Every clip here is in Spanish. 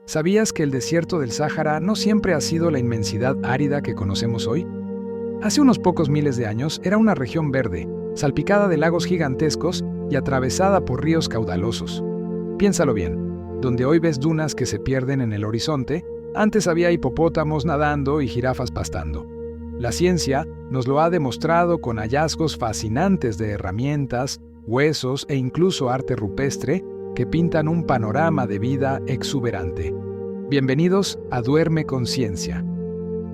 ¿Sabías que el desierto del Sáhara no siempre ha sido la inmensidad árida que conocemos hoy? Hace unos pocos miles de años era una región verde, salpicada de lagos gigantescos y atravesada por ríos caudalosos. Piénsalo bien, donde hoy ves dunas que se pierden en el horizonte, antes había hipopótamos nadando y jirafas pastando. La ciencia nos lo ha demostrado con hallazgos fascinantes de herramientas, huesos e incluso arte rupestre que pintan un panorama de vida exuberante. Bienvenidos a Duerme con Ciencia.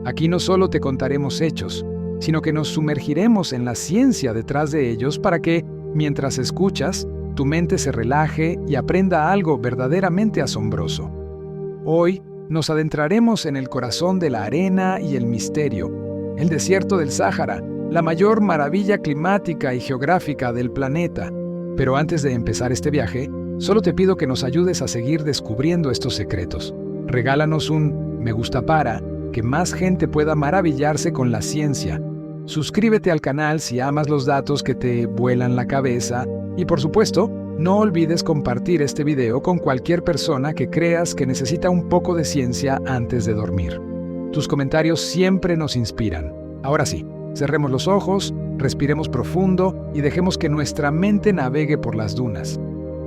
Aquí no solo te contaremos hechos, sino que nos sumergiremos en la ciencia detrás de ellos para que, mientras escuchas, tu mente se relaje y aprenda algo verdaderamente asombroso. Hoy nos adentraremos en el corazón de la arena y el misterio, el desierto del Sáhara, la mayor maravilla climática y geográfica del planeta. Pero antes de empezar este viaje, solo te pido que nos ayudes a seguir descubriendo estos secretos. Regálanos un me gusta para que más gente pueda maravillarse con la ciencia. Suscríbete al canal si amas los datos que te vuelan la cabeza y, por supuesto, no olvides compartir este video con cualquier persona que creas que necesita un poco de ciencia antes de dormir. Tus comentarios siempre nos inspiran. Ahora sí, cerremos los ojos, respiremos profundo y dejemos que nuestra mente navegue por las dunas.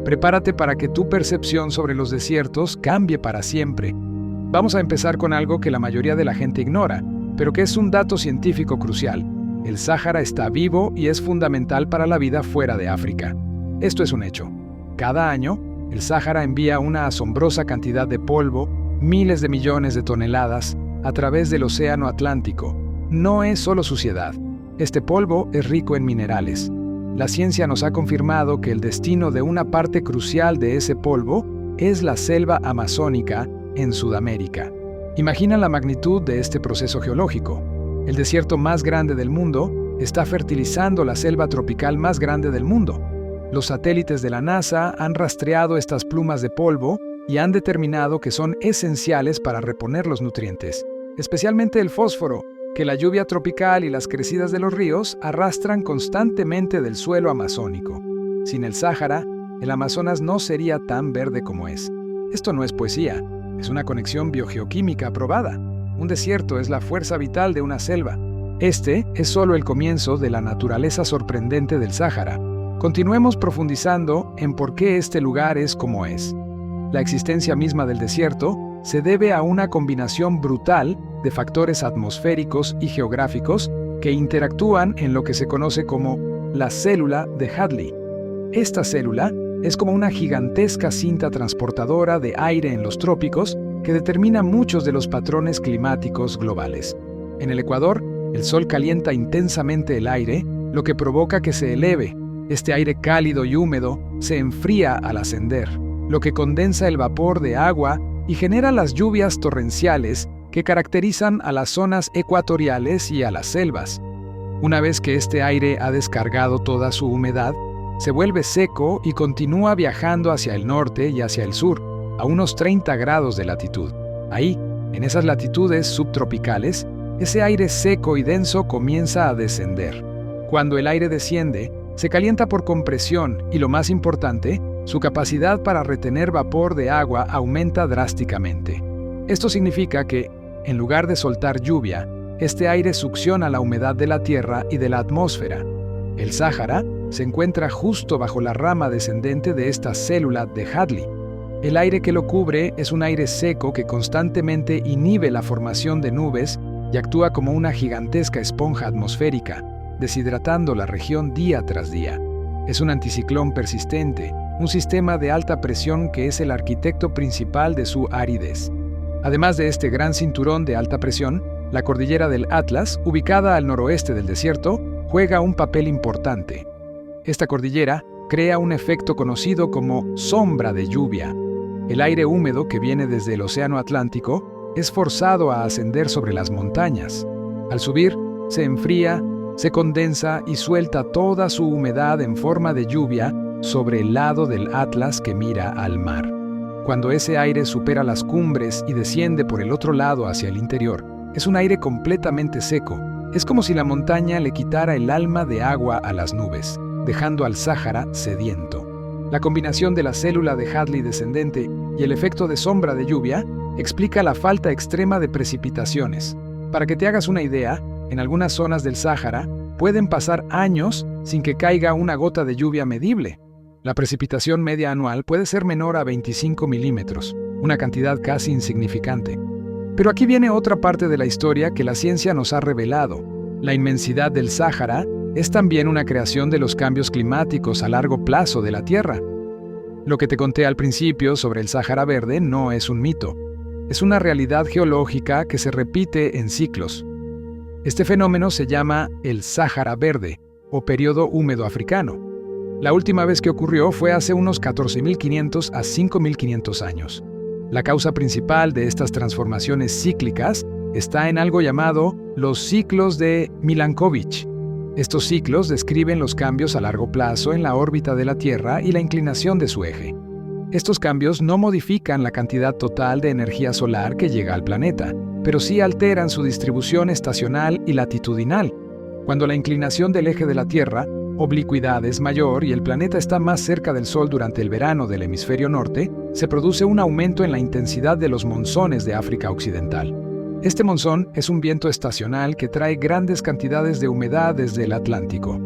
Prepárate para que tu percepción sobre los desiertos cambie para siempre. Vamos a empezar con algo que la mayoría de la gente ignora, pero que es un dato científico crucial. El Sáhara está vivo y es fundamental para la vida fuera de África. Esto es un hecho. Cada año, el Sáhara envía una asombrosa cantidad de polvo, miles de millones de toneladas, a través del Océano Atlántico. No es solo suciedad. Este polvo es rico en minerales. La ciencia nos ha confirmado que el destino de una parte crucial de ese polvo es la selva amazónica en Sudamérica. Imagina la magnitud de este proceso geológico. El desierto más grande del mundo está fertilizando la selva tropical más grande del mundo. Los satélites de la NASA han rastreado estas plumas de polvo y han determinado que son esenciales para reponer los nutrientes, especialmente el fósforo, que la lluvia tropical y las crecidas de los ríos arrastran constantemente del suelo amazónico. Sin el Sáhara, el Amazonas no sería tan verde como es. Esto no es poesía, es una conexión biogeoquímica aprobada. Un desierto es la fuerza vital de una selva. Este es solo el comienzo de la naturaleza sorprendente del Sáhara. Continuemos profundizando en por qué este lugar es como es. La existencia misma del desierto se debe a una combinación brutal de factores atmosféricos y geográficos que interactúan en lo que se conoce como la célula de Hadley. Esta célula es como una gigantesca cinta transportadora de aire en los trópicos que determina muchos de los patrones climáticos globales. En el Ecuador, el sol calienta intensamente el aire, lo que provoca que se eleve. Este aire cálido y húmedo se enfría al ascender, lo que condensa el vapor de agua y genera las lluvias torrenciales que caracterizan a las zonas ecuatoriales y a las selvas. Una vez que este aire ha descargado toda su humedad, se vuelve seco y continúa viajando hacia el norte y hacia el sur, a unos 30 grados de latitud. Ahí, en esas latitudes subtropicales, ese aire seco y denso comienza a descender. Cuando el aire desciende, se calienta por compresión y, lo más importante, su capacidad para retener vapor de agua aumenta drásticamente. Esto significa que, en lugar de soltar lluvia, este aire succiona la humedad de la tierra y de la atmósfera. El Sáhara se encuentra justo bajo la rama descendente de esta célula de Hadley. El aire que lo cubre es un aire seco que constantemente inhibe la formación de nubes y actúa como una gigantesca esponja atmosférica, deshidratando la región día tras día. Es un anticiclón persistente, un sistema de alta presión que es el arquitecto principal de su aridez. Además de este gran cinturón de alta presión, la cordillera del Atlas, ubicada al noroeste del desierto, juega un papel importante. Esta cordillera crea un efecto conocido como sombra de lluvia. El aire húmedo que viene desde el Océano Atlántico es forzado a ascender sobre las montañas. Al subir, se enfría, se condensa y suelta toda su humedad en forma de lluvia sobre el lado del Atlas que mira al mar. Cuando ese aire supera las cumbres y desciende por el otro lado hacia el interior, es un aire completamente seco. Es como si la montaña le quitara el alma de agua a las nubes, dejando al Sáhara sediento. La combinación de la célula de Hadley descendente y el efecto de sombra de lluvia explica la falta extrema de precipitaciones. Para que te hagas una idea, en algunas zonas del Sáhara pueden pasar años sin que caiga una gota de lluvia medible. La precipitación media anual puede ser menor a 25 milímetros, una cantidad casi insignificante. Pero aquí viene otra parte de la historia que la ciencia nos ha revelado. La inmensidad del Sáhara es también una creación de los cambios climáticos a largo plazo de la Tierra. Lo que te conté al principio sobre el Sáhara Verde no es un mito. Es una realidad geológica que se repite en ciclos. Este fenómeno se llama el Sáhara Verde, o período húmedo africano. La última vez que ocurrió fue hace unos 14.500 a 5.500 años. La causa principal de estas transformaciones cíclicas está en algo llamado los ciclos de Milankovitch. Estos ciclos describen los cambios a largo plazo en la órbita de la Tierra y la inclinación de su eje. Estos cambios no modifican la cantidad total de energía solar que llega al planeta, pero sí alteran su distribución estacional y latitudinal. Cuando la inclinación del eje de la Tierra, oblicuidad, es mayor y el planeta está más cerca del Sol durante el verano del hemisferio norte, se produce un aumento en la intensidad de los monzones de África Occidental. Este monzón es un viento estacional que trae grandes cantidades de humedad desde el Atlántico.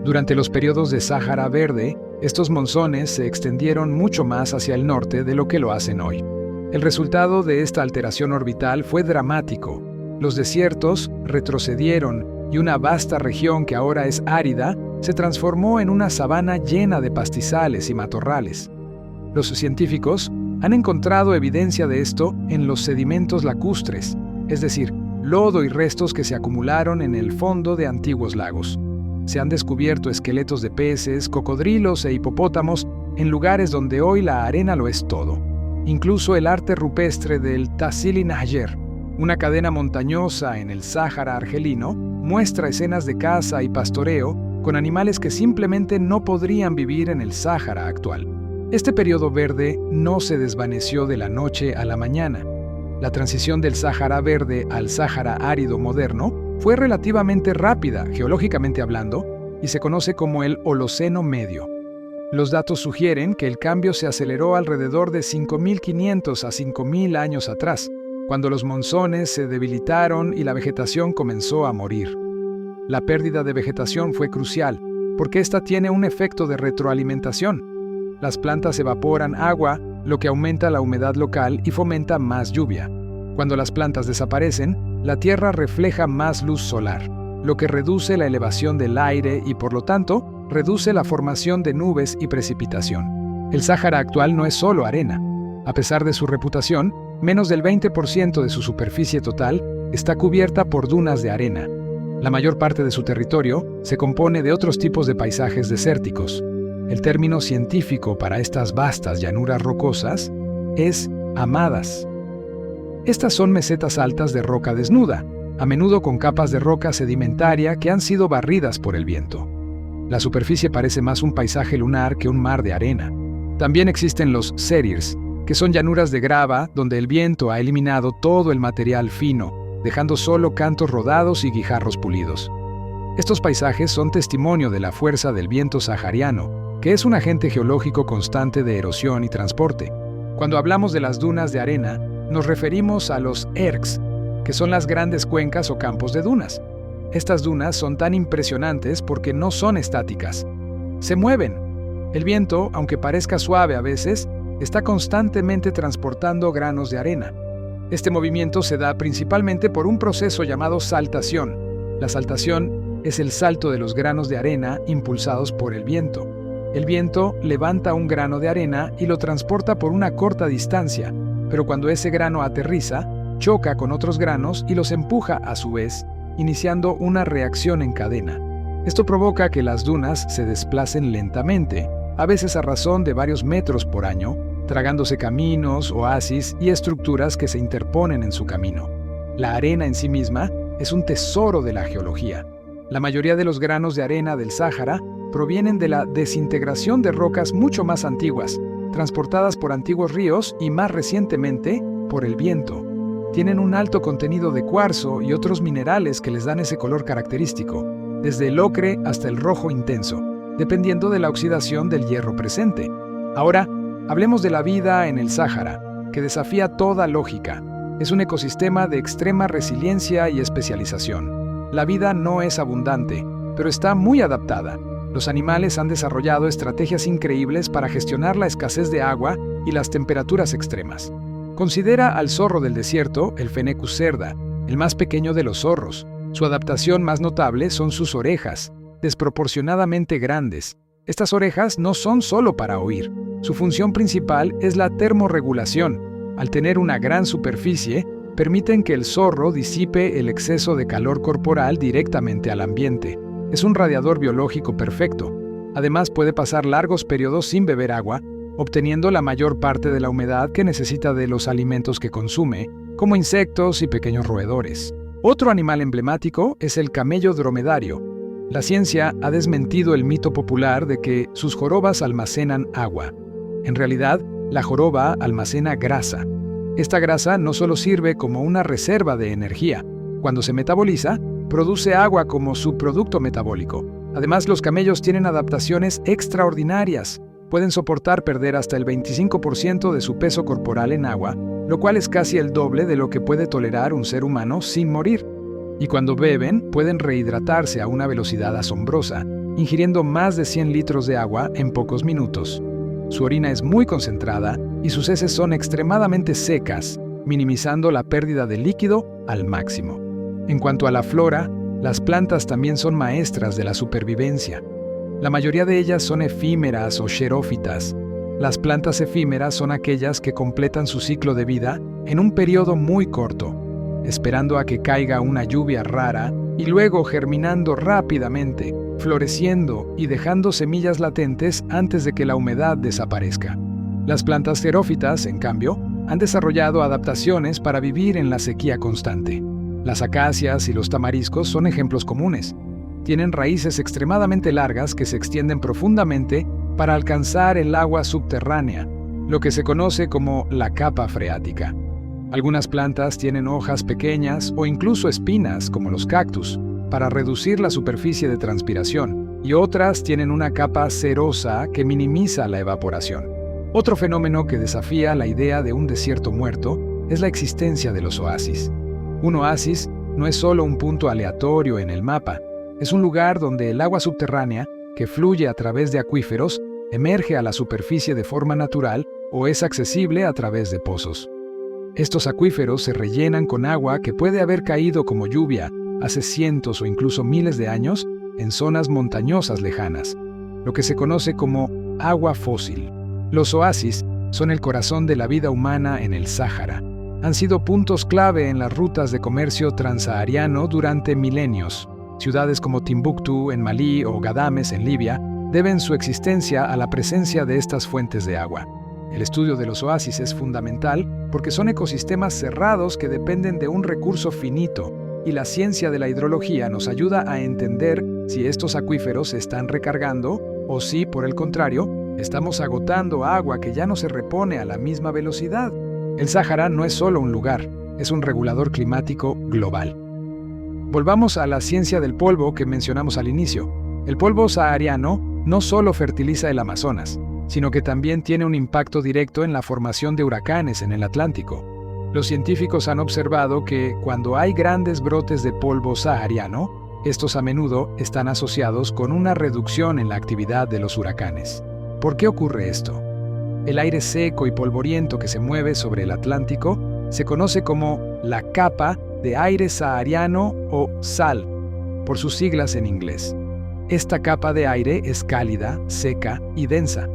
Durante los periodos de Sáhara Verde, estos monzones se extendieron mucho más hacia el norte de lo que lo hacen hoy. El resultado de esta alteración orbital fue dramático. Los desiertos retrocedieron y una vasta región que ahora es árida se transformó en una sabana llena de pastizales y matorrales. Los científicos han encontrado evidencia de esto en los sedimentos lacustres, es decir, lodo y restos que se acumularon en el fondo de antiguos lagos. Se han descubierto esqueletos de peces, cocodrilos e hipopótamos en lugares donde hoy la arena lo es todo. Incluso el arte rupestre del Tassili N'Ajjer, una cadena montañosa en el Sáhara argelino, muestra escenas de caza y pastoreo con animales que simplemente no podrían vivir en el Sáhara actual. Este periodo verde no se desvaneció de la noche a la mañana. La transición del Sáhara Verde al Sáhara árido moderno fue relativamente rápida, geológicamente hablando, y se conoce como el Holoceno Medio. Los datos sugieren que el cambio se aceleró alrededor de 5.500 a 5.000 años atrás, cuando los monzones se debilitaron y la vegetación comenzó a morir. La pérdida de vegetación fue crucial, porque esta tiene un efecto de retroalimentación. Las plantas evaporan agua, lo que aumenta la humedad local y fomenta más lluvia. Cuando las plantas desaparecen, la Tierra refleja más luz solar, lo que reduce la elevación del aire y, por lo tanto, reduce la formación de nubes y precipitación. El Sáhara actual no es solo arena. A pesar de su reputación, menos del 20% de su superficie total está cubierta por dunas de arena. La mayor parte de su territorio se compone de otros tipos de paisajes desérticos. El término científico para estas vastas llanuras rocosas es hamadas. Estas son mesetas altas de roca desnuda, a menudo con capas de roca sedimentaria que han sido barridas por el viento. La superficie parece más un paisaje lunar que un mar de arena. También existen los serirs, que son llanuras de grava donde el viento ha eliminado todo el material fino, dejando solo cantos rodados y guijarros pulidos. Estos paisajes son testimonio de la fuerza del viento sahariano, que es un agente geológico constante de erosión y transporte. Cuando hablamos de las dunas de arena, nos referimos a los ergs, que son las grandes cuencas o campos de dunas. Estas dunas son tan impresionantes porque no son estáticas. Se mueven. El viento, aunque parezca suave a veces, está constantemente transportando granos de arena. Este movimiento se da principalmente por un proceso llamado saltación. La saltación es el salto de los granos de arena impulsados por el viento. El viento levanta un grano de arena y lo transporta por una corta distancia, pero cuando ese grano aterriza, choca con otros granos y los empuja a su vez, iniciando una reacción en cadena. Esto provoca que las dunas se desplacen lentamente, a veces a razón de varios metros por año, tragándose caminos, oasis y estructuras que se interponen en su camino. La arena en sí misma es un tesoro de la geología. La mayoría de los granos de arena del Sáhara provienen de la desintegración de rocas mucho más antiguas, transportadas por antiguos ríos y más recientemente por el viento. Tienen un alto contenido de cuarzo y otros minerales que les dan ese color característico, desde el ocre hasta el rojo intenso, dependiendo de la oxidación del hierro presente. Ahora, Hablemos de la vida en el Sáhara, que desafía toda lógica. Es un ecosistema de extrema resiliencia y especialización. La vida no es abundante, pero está muy adaptada. Los animales han desarrollado estrategias increíbles para gestionar la escasez de agua y las temperaturas extremas. Considera al zorro del desierto, el Phenecus cerda, el más pequeño de los zorros. Su adaptación más notable son sus orejas, desproporcionadamente grandes. Estas orejas no son solo para oír. Su función principal es la termorregulación. Al tener una gran superficie, permiten que el zorro disipe el exceso de calor corporal directamente al ambiente. Es un radiador biológico perfecto. Además, puede pasar largos periodos sin beber agua, obteniendo la mayor parte de la humedad que necesita de los alimentos que consume, como insectos y pequeños roedores. Otro animal emblemático es el camello dromedario. La ciencia ha desmentido el mito popular de que sus jorobas almacenan agua. En realidad, la joroba almacena grasa. Esta grasa no solo sirve como una reserva de energía. Cuando se metaboliza, produce agua como subproducto metabólico. Además, los camellos tienen adaptaciones extraordinarias. Pueden soportar perder hasta el 25% de su peso corporal en agua, lo cual es casi el doble de lo que puede tolerar un ser humano sin morir. Y cuando beben, pueden rehidratarse a una velocidad asombrosa, ingiriendo más de 100 litros de agua en pocos minutos. Su orina es muy concentrada y sus heces son extremadamente secas, minimizando la pérdida de líquido al máximo. En cuanto a la flora, las plantas también son maestras de la supervivencia. La mayoría de ellas son efímeras o xerófitas. Las plantas efímeras son aquellas que completan su ciclo de vida en un periodo muy corto, esperando a que caiga una lluvia rara y luego germinando rápidamente, floreciendo y dejando semillas latentes antes de que la humedad desaparezca. Las plantas xerófitas, en cambio, han desarrollado adaptaciones para vivir en la sequía constante. Las acacias y los tamariscos son ejemplos comunes. Tienen raíces extremadamente largas que se extienden profundamente para alcanzar el agua subterránea, lo que se conoce como la capa freática. Algunas plantas tienen hojas pequeñas o incluso espinas, como los cactus, para reducir la superficie de transpiración, y otras tienen una capa cerosa que minimiza la evaporación. Otro fenómeno que desafía la idea de un desierto muerto es la existencia de los oasis. Un oasis no es solo un punto aleatorio en el mapa, es un lugar donde el agua subterránea, que fluye a través de acuíferos, emerge a la superficie de forma natural o es accesible a través de pozos. Estos acuíferos se rellenan con agua que puede haber caído como lluvia hace cientos o incluso miles de años en zonas montañosas lejanas, lo que se conoce como agua fósil. Los oasis son el corazón de la vida humana en el Sáhara. Han sido puntos clave en las rutas de comercio transsahariano durante milenios. Ciudades como Timbuktu en Malí o Gadames en Libia deben su existencia a la presencia de estas fuentes de agua. El estudio de los oasis es fundamental porque son ecosistemas cerrados que dependen de un recurso finito, y la ciencia de la hidrología nos ayuda a entender si estos acuíferos se están recargando o si, por el contrario, estamos agotando agua que ya no se repone a la misma velocidad. El Sáhara no es solo un lugar, es un regulador climático global. Volvamos a la ciencia del polvo que mencionamos al inicio. El polvo sahariano no solo fertiliza el Amazonas, sino que también tiene un impacto directo en la formación de huracanes en el Atlántico. Los científicos han observado que cuando hay grandes brotes de polvo sahariano, estos a menudo están asociados con una reducción en la actividad de los huracanes. ¿Por qué ocurre esto? El aire seco y polvoriento que se mueve sobre el Atlántico se conoce como la capa de aire sahariano o SAL, por sus siglas en inglés. Esta capa de aire es cálida, seca y densa.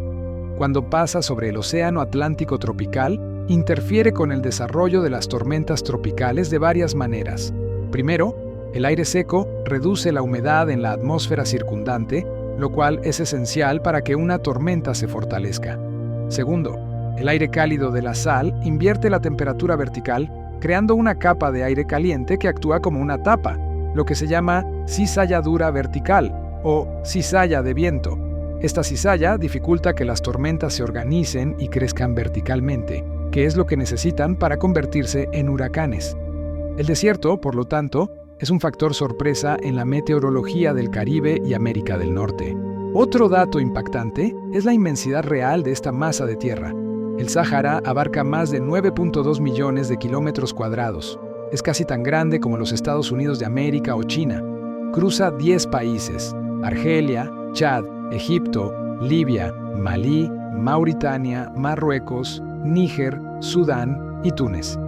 Cuando pasa sobre el océano Atlántico tropical, interfiere con el desarrollo de las tormentas tropicales de varias maneras. Primero, el aire seco reduce la humedad en la atmósfera circundante, lo cual es esencial para que una tormenta se fortalezca. Segundo, el aire cálido de la sal invierte la temperatura vertical, creando una capa de aire caliente que actúa como una tapa, lo que se llama cizalladura vertical o cizalla de viento. Esta cizalla dificulta que las tormentas se organicen y crezcan verticalmente, que es lo que necesitan para convertirse en huracanes. El desierto, por lo tanto, es un factor sorpresa en la meteorología del Caribe y América del Norte. Otro dato impactante es la inmensidad real de esta masa de tierra. El Sáhara abarca más de 9.2 millones de kilómetros cuadrados. Es casi tan grande como los Estados Unidos de América o China. Cruza 10 países: Argelia, Chad, Egipto, Libia, Malí, Mauritania, Marruecos, Níger, Sudán y Túnez.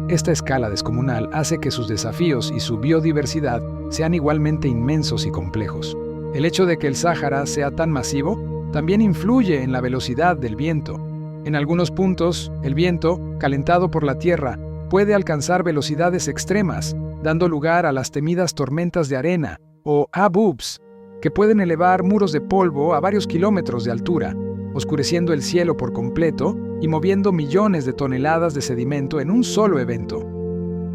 Esta escala descomunal hace que sus desafíos y su biodiversidad sean igualmente inmensos y complejos. El hecho de que el Sáhara sea tan masivo también influye en la velocidad del viento. En algunos puntos, el viento, calentado por la tierra, puede alcanzar velocidades extremas, dando lugar a las temidas tormentas de arena, o habubs, que pueden elevar muros de polvo a varios kilómetros de altura, oscureciendo el cielo por completo y moviendo millones de toneladas de sedimento en un solo evento.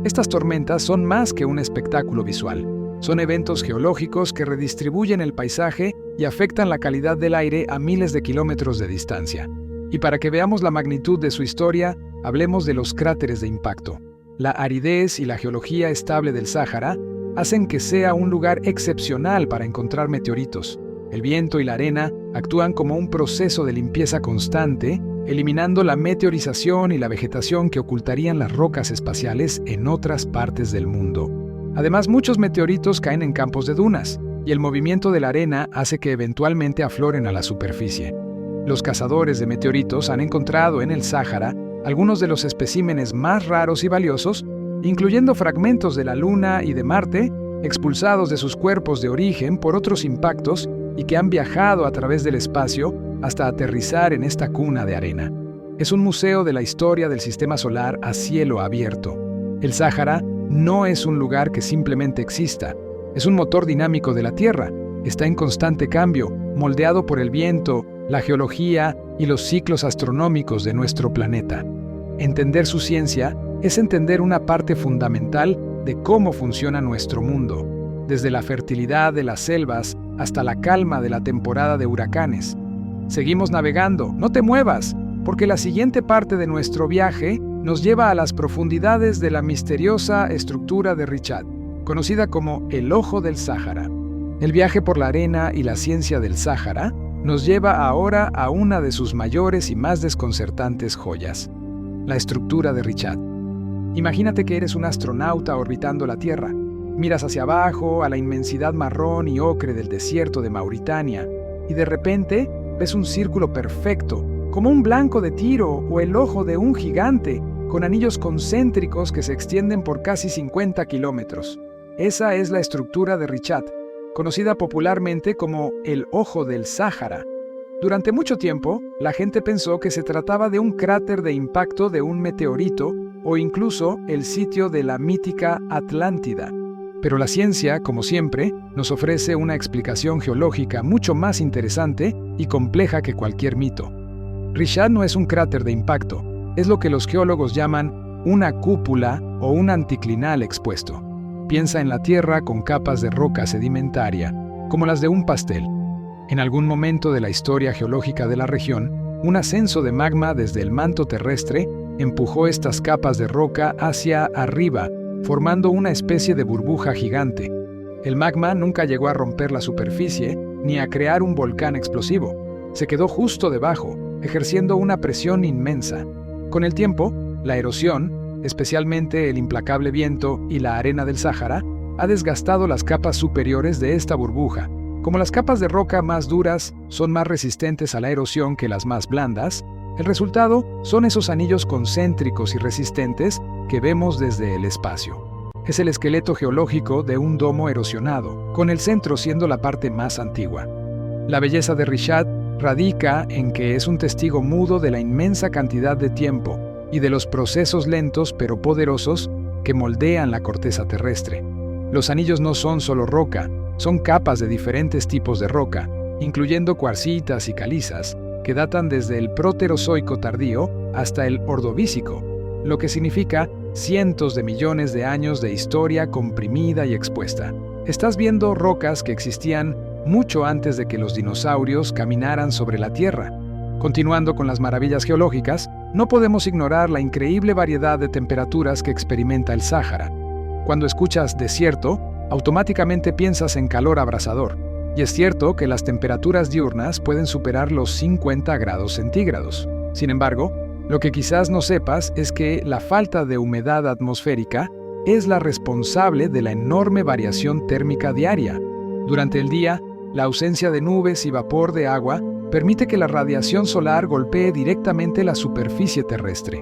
Estas tormentas son más que un espectáculo visual. Son eventos geológicos que redistribuyen el paisaje y afectan la calidad del aire a miles de kilómetros de distancia. Y para que veamos la magnitud de su historia, hablemos de los cráteres de impacto. La aridez y la geología estable del Sáhara hacen que sea un lugar excepcional para encontrar meteoritos. El viento y la arena actúan como un proceso de limpieza constante, eliminando la meteorización y la vegetación que ocultarían las rocas espaciales en otras partes del mundo. Además, muchos meteoritos caen en campos de dunas, y el movimiento de la arena hace que eventualmente afloren a la superficie. Los cazadores de meteoritos han encontrado en el Sáhara algunos de los especímenes más raros y valiosos, incluyendo fragmentos de la Luna y de Marte, expulsados de sus cuerpos de origen por otros impactos y que han viajado a través del espacio hasta aterrizar en esta cuna de arena. Es un museo de la historia del sistema solar a cielo abierto. El Sáhara no es un lugar que simplemente exista, es un motor dinámico de la Tierra. Está en constante cambio, moldeado por el viento, la geología y los ciclos astronómicos de nuestro planeta. Entender su ciencia es entender una parte fundamental de cómo funciona nuestro mundo, desde la fertilidad de las selvas hasta la calma de la temporada de huracanes. Seguimos navegando, no te muevas, porque la siguiente parte de nuestro viaje nos lleva a las profundidades de la misteriosa estructura de Richat, conocida como el Ojo del Sáhara. El viaje por la arena y la ciencia del Sáhara nos lleva ahora a una de sus mayores y más desconcertantes joyas, la estructura de Richat. Imagínate que eres un astronauta orbitando la Tierra. Miras hacia abajo a la inmensidad marrón y ocre del desierto de Mauritania y de repente ves un círculo perfecto, como un blanco de tiro o el ojo de un gigante, con anillos concéntricos que se extienden por casi 50 kilómetros. Esa es la estructura de Richat, conocida popularmente como el Ojo del Sáhara. Durante mucho tiempo, la gente pensó que se trataba de un cráter de impacto de un meteorito o incluso el sitio de la mítica Atlántida. Pero la ciencia, como siempre, nos ofrece una explicación geológica mucho más interesante y compleja que cualquier mito. Richat no es un cráter de impacto, es lo que los geólogos llaman una cúpula o un anticlinal expuesto. Piensa en la Tierra con capas de roca sedimentaria, como las de un pastel. En algún momento de la historia geológica de la región, un ascenso de magma desde el manto terrestre empujó estas capas de roca hacia arriba, formando una especie de burbuja gigante. El magma nunca llegó a romper la superficie ni a crear un volcán explosivo. Se quedó justo debajo, ejerciendo una presión inmensa. Con el tiempo, la erosión, especialmente el implacable viento y la arena del Sáhara, ha desgastado las capas superiores de esta burbuja. Como las capas de roca más duras son más resistentes a la erosión que las más blandas, el resultado son esos anillos concéntricos y resistentes que vemos desde el espacio. Es el esqueleto geológico de un domo erosionado, con el centro siendo la parte más antigua. La belleza de Richat radica en que es un testigo mudo de la inmensa cantidad de tiempo y de los procesos lentos pero poderosos que moldean la corteza terrestre. Los anillos no son solo roca, son capas de diferentes tipos de roca, incluyendo cuarcitas y calizas, que datan desde el Proterozoico tardío hasta el Ordovícico, lo que significa cientos de millones de años de historia comprimida y expuesta. Estás viendo rocas que existían mucho antes de que los dinosaurios caminaran sobre la Tierra. Continuando con las maravillas geológicas, no podemos ignorar la increíble variedad de temperaturas que experimenta el Sáhara. Cuando escuchas desierto, automáticamente piensas en calor abrasador. Y es cierto que las temperaturas diurnas pueden superar los 50 grados centígrados. Sin embargo, Lo que quizás no sepas es que la falta de humedad atmosférica es la responsable de la enorme variación térmica diaria. Durante el día, la ausencia de nubes y vapor de agua permite que la radiación solar golpee directamente la superficie terrestre.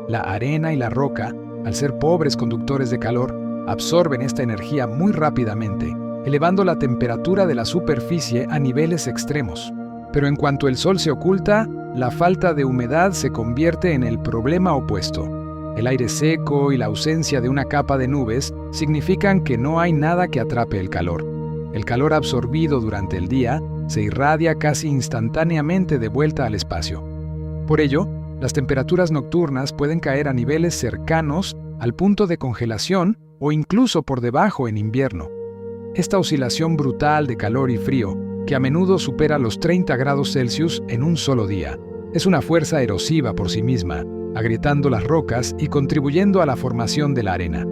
La arena y la roca, al ser pobres conductores de calor, absorben esta energía muy rápidamente, elevando la temperatura de la superficie a niveles extremos. Pero en cuanto el sol se oculta, la falta de humedad se convierte en el problema opuesto. El aire seco y la ausencia de una capa de nubes significan que no hay nada que atrape el calor. El calor absorbido durante el día se irradia casi instantáneamente de vuelta al espacio. Por ello, las temperaturas nocturnas pueden caer a niveles cercanos al punto de congelación o incluso por debajo en invierno. Esta oscilación brutal de calor y frío, que a menudo supera los 30 grados Celsius en un solo día, es una fuerza erosiva por sí misma, agrietando las rocas y contribuyendo a la formación de la arena.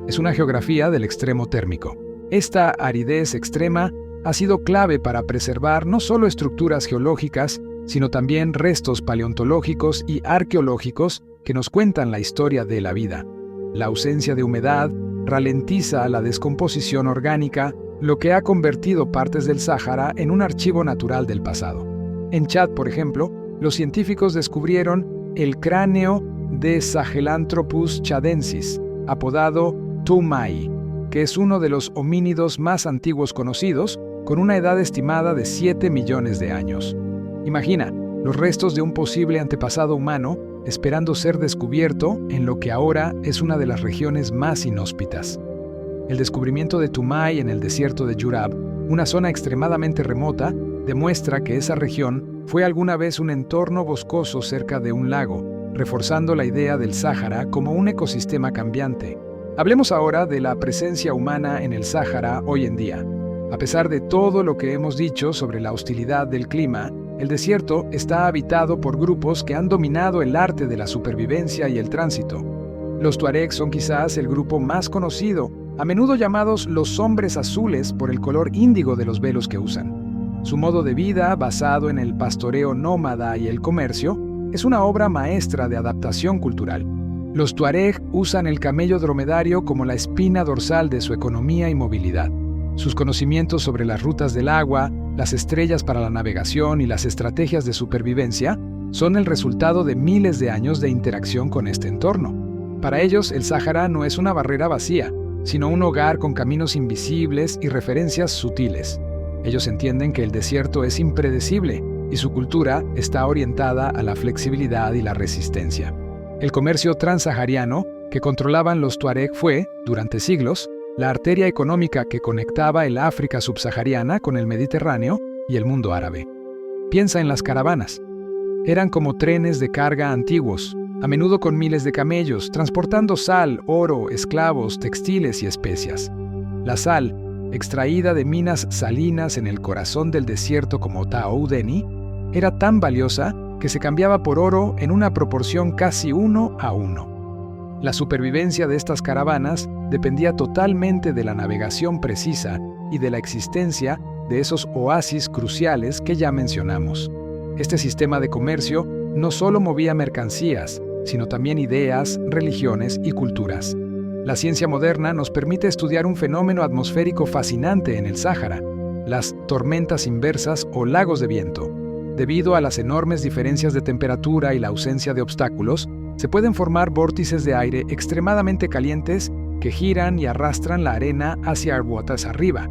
Es una geografía del extremo térmico. Esta aridez extrema ha sido clave para preservar no solo estructuras geológicas, sino también restos paleontológicos y arqueológicos que nos cuentan la historia de la vida. La ausencia de humedad ralentiza la descomposición orgánica, lo que ha convertido partes del Sáhara en un archivo natural del pasado. En Chad, por ejemplo, los científicos descubrieron el cráneo de Sahelanthropus chadensis, apodado Toumai, que es uno de los homínidos más antiguos conocidos, con una edad estimada de 7 millones de años. Imagina, los restos de un posible antepasado humano esperando ser descubierto en lo que ahora es una de las regiones más inhóspitas. El descubrimiento de Toumai en el desierto de Jurab, una zona extremadamente remota, demuestra que esa región fue alguna vez un entorno boscoso cerca de un lago, reforzando la idea del Sáhara como un ecosistema cambiante. Hablemos ahora de la presencia humana en el Sáhara hoy en día. A pesar de todo lo que hemos dicho sobre la hostilidad del clima, el desierto está habitado por grupos que han dominado el arte de la supervivencia y el tránsito. Los tuaregs son quizás el grupo más conocido, a menudo llamados los hombres azules por el color índigo de los velos que usan. Su modo de vida, basado en el pastoreo nómada y el comercio, es una obra maestra de adaptación cultural. Los tuareg usan el camello dromedario como la espina dorsal de su economía y movilidad. Sus conocimientos sobre las rutas del agua, las estrellas para la navegación y las estrategias de supervivencia son el resultado de miles de años de interacción con este entorno. Para ellos, el Sáhara no es una barrera vacía, sino un hogar con caminos invisibles y referencias sutiles. Ellos entienden que el desierto es impredecible y su cultura está orientada a la flexibilidad y la resistencia. El comercio transsahariano que controlaban los tuareg fue, durante siglos, la arteria económica que conectaba el África subsahariana con el Mediterráneo y el mundo árabe. Piensa en las caravanas. Eran como trenes de carga antiguos, a menudo con miles de camellos, transportando sal, oro, esclavos, textiles y especias. La sal, extraída de minas salinas en el corazón del desierto como Taoudeni, era tan valiosa que se cambiaba por oro en una proporción casi 1:1. La supervivencia de estas caravanas dependía totalmente de la navegación precisa y de la existencia de esos oasis cruciales que ya mencionamos. Este sistema de comercio no solo movía mercancías, sino también ideas, religiones y culturas. La ciencia moderna nos permite estudiar un fenómeno atmosférico fascinante en el Sáhara, las tormentas inversas o lagos de viento. Debido a las enormes diferencias de temperatura y la ausencia de obstáculos, se pueden formar vórtices de aire extremadamente calientes que giran y arrastran la arena hacia botas arriba.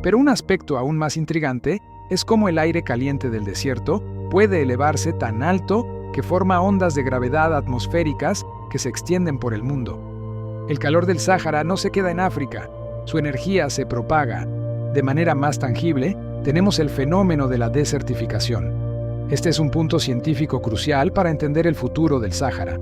Pero un aspecto aún más intrigante es cómo el aire caliente del desierto puede elevarse tan alto que forma ondas de gravedad atmosféricas que se extienden por el mundo. El calor del Sáhara no se queda en África, su energía se propaga. De manera más tangible, tenemos el fenómeno de la desertificación. Este es un punto científico crucial para entender el futuro del Sáhara.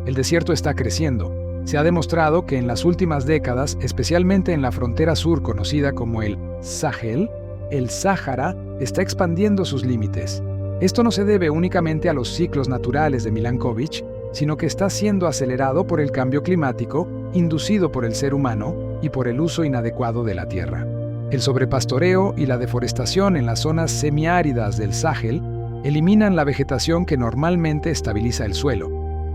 El desierto está creciendo. Se ha demostrado que en las últimas décadas, especialmente en la frontera sur conocida como el Sahel, el Sáhara está expandiendo sus límites. Esto no se debe únicamente a los ciclos naturales de Milankovitch, sino que está siendo acelerado por el cambio climático, inducido por el ser humano y por el uso inadecuado de la tierra. El sobrepastoreo y la deforestación en las zonas semiáridas del Sahel eliminan la vegetación que normalmente estabiliza el suelo.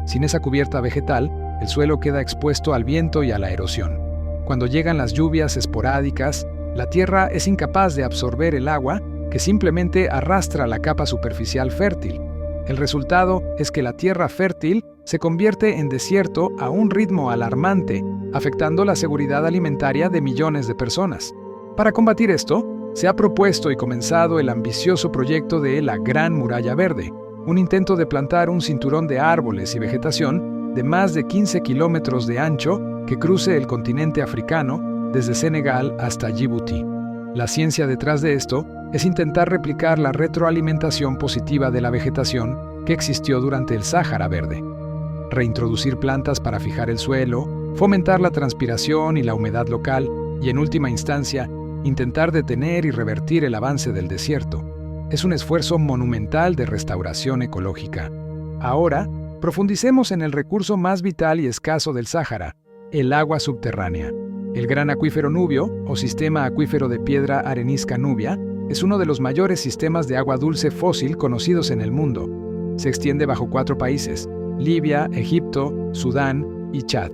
Sin esa cubierta vegetal, el suelo queda expuesto al viento y a la erosión. Cuando llegan las lluvias esporádicas, la tierra es incapaz de absorber el agua que simplemente arrastra la capa superficial fértil. El resultado es que la tierra fértil se convierte en desierto a un ritmo alarmante, afectando la seguridad alimentaria de millones de personas. Para combatir esto, se ha propuesto y comenzado el ambicioso proyecto de la Gran Muralla Verde, un intento de plantar un cinturón de árboles y vegetación de más de 15 kilómetros de ancho que cruce el continente africano desde Senegal hasta Djibouti. La ciencia detrás de esto es intentar replicar la retroalimentación positiva de la vegetación que existió durante el Sáhara Verde. Reintroducir plantas para fijar el suelo, fomentar la transpiración y la humedad local y, en última instancia, intentar detener y revertir el avance del desierto. Es un esfuerzo monumental de restauración ecológica. Ahora, profundicemos en el recurso más vital y escaso del Sáhara, el agua subterránea. El gran acuífero Nubio, o sistema acuífero de piedra arenisca Nubia, es uno de los mayores sistemas de agua dulce fósil conocidos en el mundo. Se extiende bajo 4 países: Libia, Egipto, Sudán y Chad.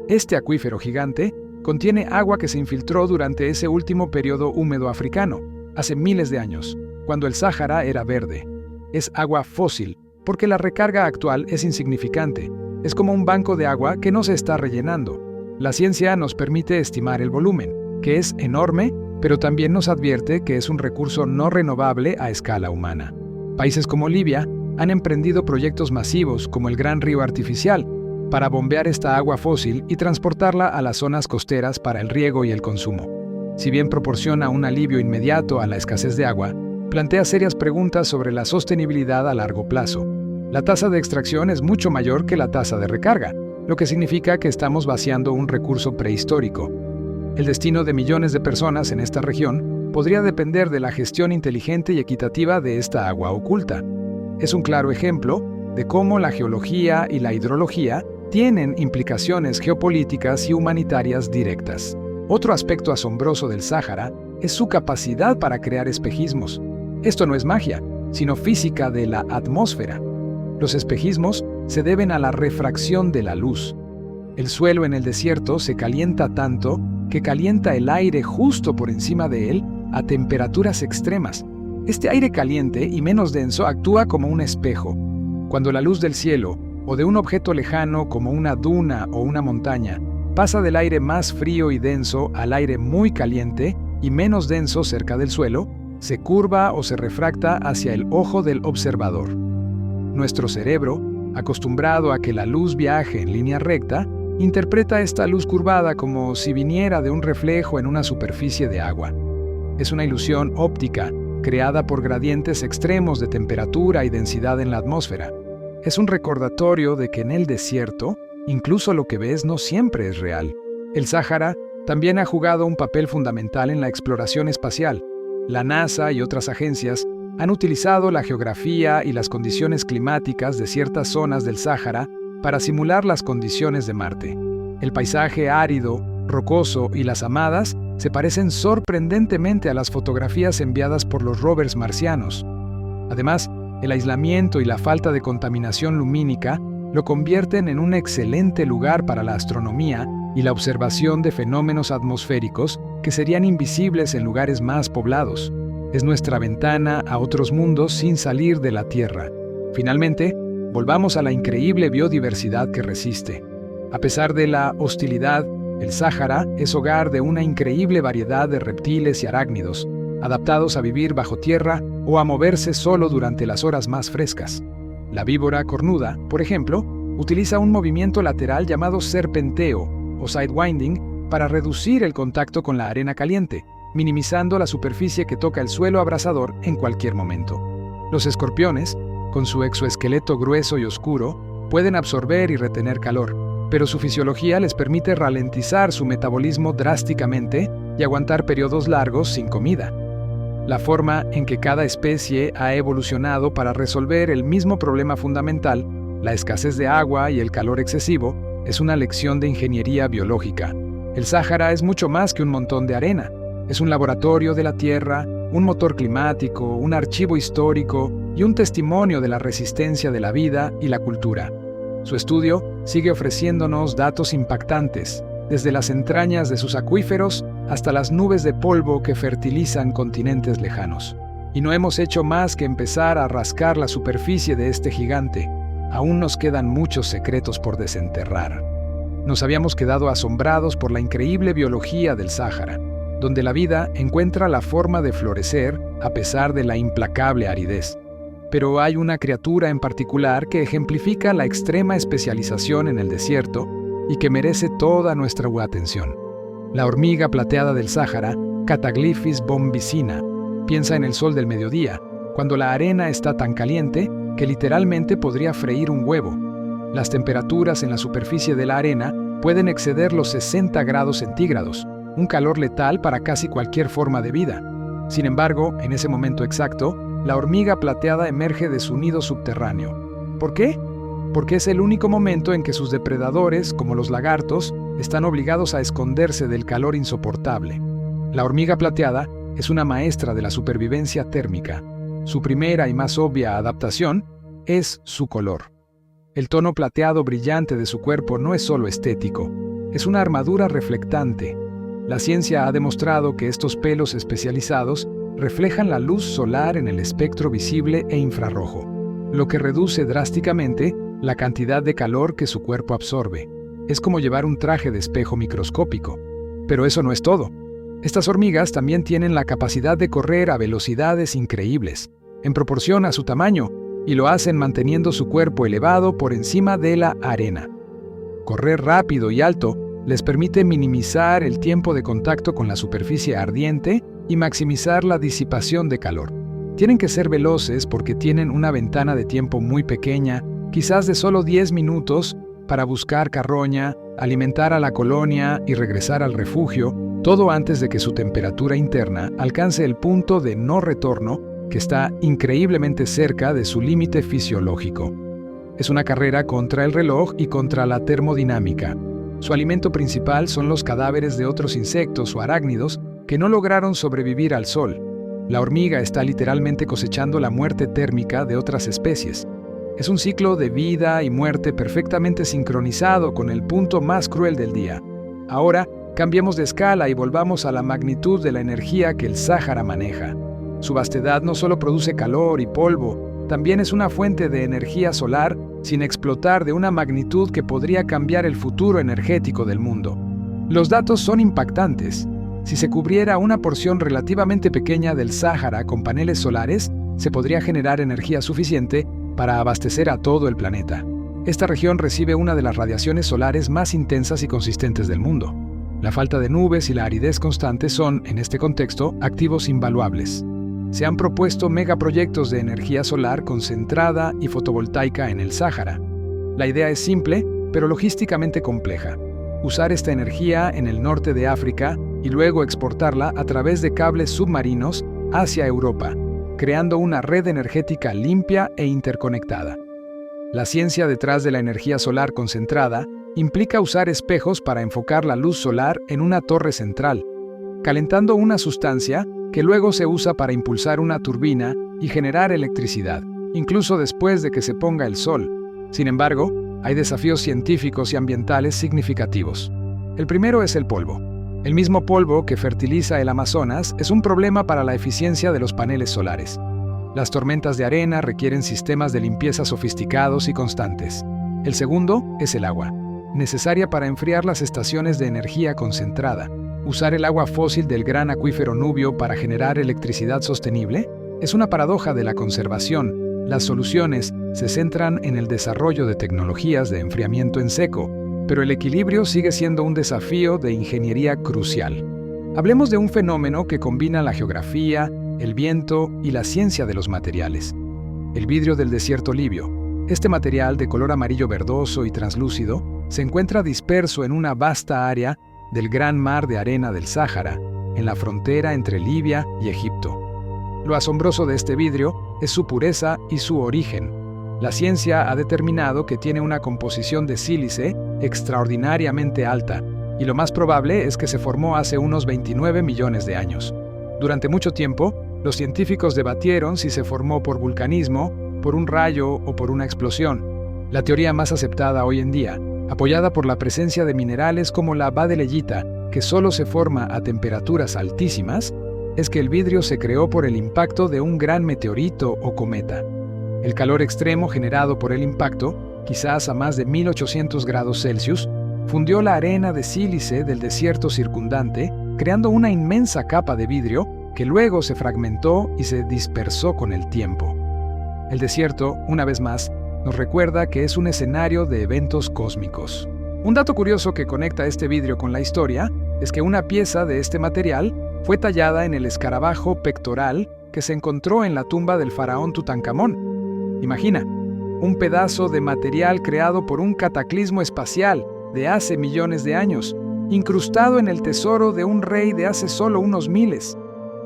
Este acuífero gigante contiene agua que se infiltró durante ese último periodo húmedo africano, hace miles de años, cuando el Sáhara era verde. Es agua fósil, porque la recarga actual es insignificante. Es como un banco de agua que no se está rellenando. La ciencia nos permite estimar el volumen, que es enorme, pero también nos advierte que es un recurso no renovable a escala humana. Países como Libia han emprendido proyectos masivos como el Gran Río Artificial para bombear esta agua fósil y transportarla a las zonas costeras para el riego y el consumo. Si bien proporciona un alivio inmediato a la escasez de agua, plantea serias preguntas sobre la sostenibilidad a largo plazo. La tasa de extracción es mucho mayor que la tasa de recarga, lo que significa que estamos vaciando un recurso prehistórico. El destino de millones de personas en esta región podría depender de la gestión inteligente y equitativa de esta agua oculta. Es un claro ejemplo de cómo la geología y la hidrología tienen implicaciones geopolíticas y humanitarias directas. Otro aspecto asombroso del Sáhara es su capacidad para crear espejismos. Esto no es magia, sino física de la atmósfera. Los espejismos se deben a la refracción de la luz. El suelo en el desierto se calienta tanto que calienta el aire justo por encima de él a temperaturas extremas. Este aire caliente y menos denso actúa como un espejo. Cuando la luz del cielo o de un objeto lejano como una duna o una montaña pasa del aire más frío y denso al aire muy caliente y menos denso cerca del suelo, se curva o se refracta hacia el ojo del observador. Nuestro cerebro, acostumbrado a que la luz viaje en línea recta, interpreta esta luz curvada como si viniera de un reflejo en una superficie de agua. Es una ilusión óptica creada por gradientes extremos de temperatura y densidad en la atmósfera. Es un recordatorio de que en el desierto, incluso lo que ves no siempre es real. El Sáhara también ha jugado un papel fundamental en la exploración espacial. La NASA y otras agencias han utilizado la geografía y las condiciones climáticas de ciertas zonas del Sáhara para simular las condiciones de Marte. El paisaje árido, rocoso y las hamadas se parecen sorprendentemente a las fotografías enviadas por los rovers marcianos. Además, el aislamiento y la falta de contaminación lumínica lo convierten en un excelente lugar para la astronomía y la observación de fenómenos atmosféricos que serían invisibles en lugares más poblados. Es nuestra ventana a otros mundos sin salir de la Tierra. Finalmente, volvamos a la increíble biodiversidad que resiste. A pesar de la hostilidad, el Sáhara es hogar de una increíble variedad de reptiles y arácnidos, adaptados a vivir bajo tierra o a moverse solo durante las horas más frescas. La víbora cornuda, por ejemplo, utiliza un movimiento lateral llamado serpenteo o sidewinding para reducir el contacto con la arena caliente, minimizando la superficie que toca el suelo abrasador en cualquier momento. Los escorpiones, con su exoesqueleto grueso y oscuro, pueden absorber y retener calor, pero su fisiología les permite ralentizar su metabolismo drásticamente y aguantar periodos largos sin comida. La forma en que cada especie ha evolucionado para resolver el mismo problema fundamental, la escasez de agua y el calor excesivo, es una lección de ingeniería biológica. El Sáhara es mucho más que un montón de arena. Es un laboratorio de la Tierra, un motor climático, un archivo histórico y un testimonio de la resistencia de la vida y la cultura. Su estudio sigue ofreciéndonos datos impactantes, desde las entrañas de sus acuíferos hasta las nubes de polvo que fertilizan continentes lejanos. Y no hemos hecho más que empezar a rascar la superficie de este gigante. Aún nos quedan muchos secretos por desenterrar. Nos habíamos quedado asombrados por la increíble biología del Sáhara, donde la vida encuentra la forma de florecer a pesar de la implacable aridez. Pero hay una criatura en particular que ejemplifica la extrema especialización en el desierto y que merece toda nuestra atención. La hormiga plateada del Sáhara, Cataglyphis bombicina, piensa en el sol del mediodía, cuando la arena está tan caliente que literalmente podría freír un huevo. Las temperaturas en la superficie de la arena pueden exceder los 60 grados centígrados, un calor letal para casi cualquier forma de vida. Sin embargo, en ese momento exacto, la hormiga plateada emerge de su nido subterráneo. ¿Por qué? Porque es el único momento en que sus depredadores, como los lagartos, están obligados a esconderse del calor insoportable. La hormiga plateada es una maestra de la supervivencia térmica. Su primera y más obvia adaptación es su color. El tono plateado brillante de su cuerpo no es solo estético, es una armadura reflectante. La ciencia ha demostrado que estos pelos especializados reflejan la luz solar en el espectro visible e infrarrojo, lo que reduce drásticamente la cantidad de calor que su cuerpo absorbe. Es como llevar un traje de espejo microscópico. Pero eso no es todo. Estas hormigas también tienen la capacidad de correr a velocidades increíbles, en proporción a su tamaño, y lo hacen manteniendo su cuerpo elevado por encima de la arena. Correr rápido y alto les permite minimizar el tiempo de contacto con la superficie ardiente y maximizar la disipación de calor. Tienen que ser veloces porque tienen una ventana de tiempo muy pequeña, quizás de solo 10 minutos, para buscar carroña, alimentar a la colonia y regresar al refugio, todo antes de que su temperatura interna alcance el punto de no retorno que está increíblemente cerca de su límite fisiológico. Es una carrera contra el reloj y contra la termodinámica. Su alimento principal son los cadáveres de otros insectos o arácnidos que no lograron sobrevivir al sol. La hormiga está literalmente cosechando la muerte térmica de otras especies. Es un ciclo de vida y muerte perfectamente sincronizado con el punto más cruel del día. Ahora, cambiemos de escala y volvamos a la magnitud de la energía que el Sáhara maneja. Su vastedad no solo produce calor y polvo, también es una fuente de energía solar sin explotar de una magnitud que podría cambiar el futuro energético del mundo. Los datos son impactantes. Si se cubriera una porción relativamente pequeña del Sáhara con paneles solares, se podría generar energía suficiente para abastecer a todo el planeta. Esta región recibe una de las radiaciones solares más intensas y consistentes del mundo. La falta de nubes y la aridez constante son, en este contexto, activos invaluables. Se han propuesto megaproyectos de energía solar concentrada y fotovoltaica en el Sáhara. La idea es simple, pero logísticamente compleja. Usar esta energía en el norte de África y luego exportarla a través de cables submarinos hacia Europa, creando una red energética limpia e interconectada. La ciencia detrás de la energía solar concentrada implica usar espejos para enfocar la luz solar en una torre central, calentando una sustancia que luego se usa para impulsar una turbina y generar electricidad, incluso después de que se ponga el sol. Sin embargo, hay desafíos científicos y ambientales significativos. El primero es el polvo. El mismo polvo que fertiliza el Amazonas es un problema para la eficiencia de los paneles solares. Las tormentas de arena requieren sistemas de limpieza sofisticados y constantes. El segundo es el agua, necesaria para enfriar las estaciones de energía concentrada. ¿Usar el agua fósil del gran acuífero Nubio para generar electricidad sostenible? Es una paradoja de la conservación. Las soluciones se centran en el desarrollo de tecnologías de enfriamiento en seco, pero el equilibrio sigue siendo un desafío de ingeniería crucial. Hablemos de un fenómeno que combina la geografía, el viento y la ciencia de los materiales. El vidrio del desierto libio. Este material de color amarillo verdoso y translúcido se encuentra disperso en una vasta área del gran mar de arena del Sáhara, en la frontera entre Libia y Egipto. Lo asombroso de este vidrio es su pureza y su origen. La ciencia ha determinado que tiene una composición de sílice extraordinariamente alta, y lo más probable es que se formó hace unos 29 millones de años. Durante mucho tiempo, los científicos debatieron si se formó por vulcanismo, por un rayo o por una explosión. La teoría más aceptada hoy en día, apoyada por la presencia de minerales como la badeleyita, que solo se forma a temperaturas altísimas, es que el vidrio se creó por el impacto de un gran meteorito o cometa. El calor extremo generado por el impacto, quizás a más de 1800 grados Celsius, fundió la arena de sílice del desierto circundante, creando una inmensa capa de vidrio que luego se fragmentó y se dispersó con el tiempo. El desierto, una vez más, nos recuerda que es un escenario de eventos cósmicos. Un dato curioso que conecta este vidrio con la historia es que una pieza de este material fue tallada en el escarabajo pectoral que se encontró en la tumba del faraón Tutankamón. Imagina, un pedazo de material creado por un cataclismo espacial de hace millones de años, incrustado en el tesoro de un rey de hace solo unos miles.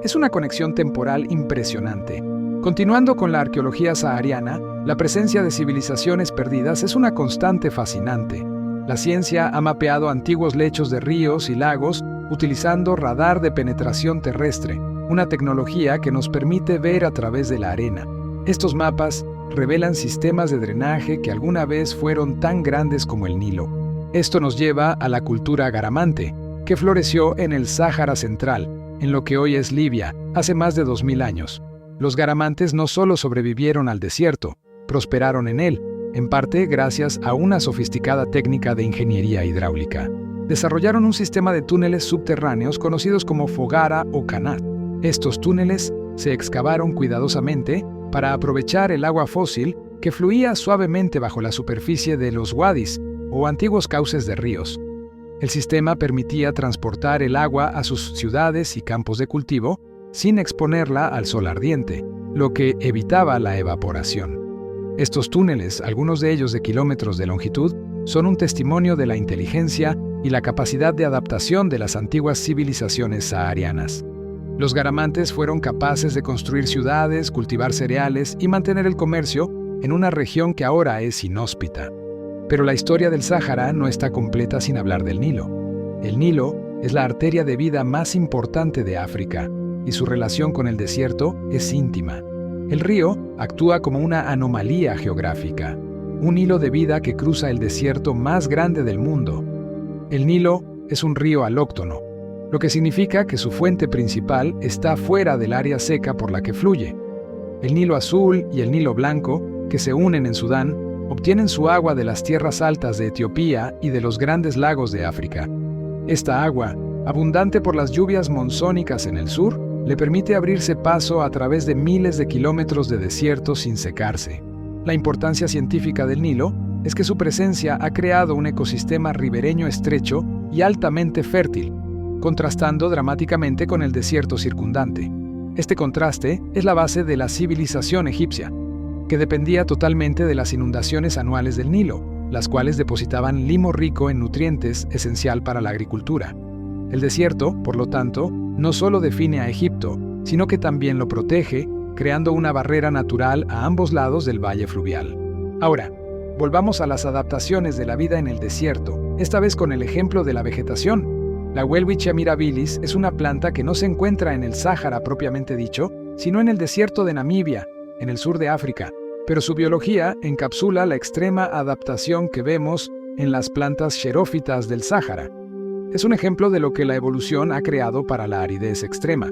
Es una conexión temporal impresionante. Continuando con la arqueología sahariana, la presencia de civilizaciones perdidas es una constante fascinante. La ciencia ha mapeado antiguos lechos de ríos y lagos utilizando radar de penetración terrestre, una tecnología que nos permite ver a través de la arena. Estos mapas revelan sistemas de drenaje que alguna vez fueron tan grandes como el Nilo. Esto nos lleva a la cultura garamante, que floreció en el Sáhara Central, en lo que hoy es Libia, hace más de 2000 años. Los garamantes no solo sobrevivieron al desierto, prosperaron en él, en parte gracias a una sofisticada técnica de ingeniería hidráulica. Desarrollaron un sistema de túneles subterráneos conocidos como fogara o canat. Estos túneles se excavaron cuidadosamente para aprovechar el agua fósil que fluía suavemente bajo la superficie de los wadis o antiguos cauces de ríos. El sistema permitía transportar el agua a sus ciudades y campos de cultivo sin exponerla al sol ardiente, lo que evitaba la evaporación. Estos túneles, algunos de ellos de kilómetros de longitud, son un testimonio de la inteligencia y la capacidad de adaptación de las antiguas civilizaciones saharianas. Los garamantes fueron capaces de construir ciudades, cultivar cereales y mantener el comercio en una región que ahora es inhóspita. Pero la historia del Sáhara no está completa sin hablar del Nilo. El Nilo es la arteria de vida más importante de África, y su relación con el desierto es íntima. El río actúa como una anomalía geográfica, un hilo de vida que cruza el desierto más grande del mundo. El Nilo es un río alóctono, lo que significa que su fuente principal está fuera del área seca por la que fluye. El Nilo Azul y el Nilo Blanco, que se unen en Sudán, obtienen su agua de las tierras altas de Etiopía y de los grandes lagos de África. Esta agua, abundante por las lluvias monzónicas en el sur, le permite abrirse paso a través de miles de kilómetros de desierto sin secarse. La importancia científica del Nilo es que su presencia ha creado un ecosistema ribereño estrecho y altamente fértil, contrastando dramáticamente con el desierto circundante. Este contraste es la base de la civilización egipcia, que dependía totalmente de las inundaciones anuales del Nilo, las cuales depositaban limo rico en nutrientes esencial para la agricultura. El desierto, por lo tanto, no solo define a Egipto, sino que también lo protege, creando una barrera natural a ambos lados del valle fluvial. Ahora, volvamos a las adaptaciones de la vida en el desierto, esta vez con el ejemplo de la vegetación. La Welwitschia mirabilis es una planta que no se encuentra en el Sáhara propiamente dicho, sino en el desierto de Namibia, en el sur de África, pero su biología encapsula la extrema adaptación que vemos en las plantas xerófitas del Sáhara. Es un ejemplo de lo que la evolución ha creado para la aridez extrema.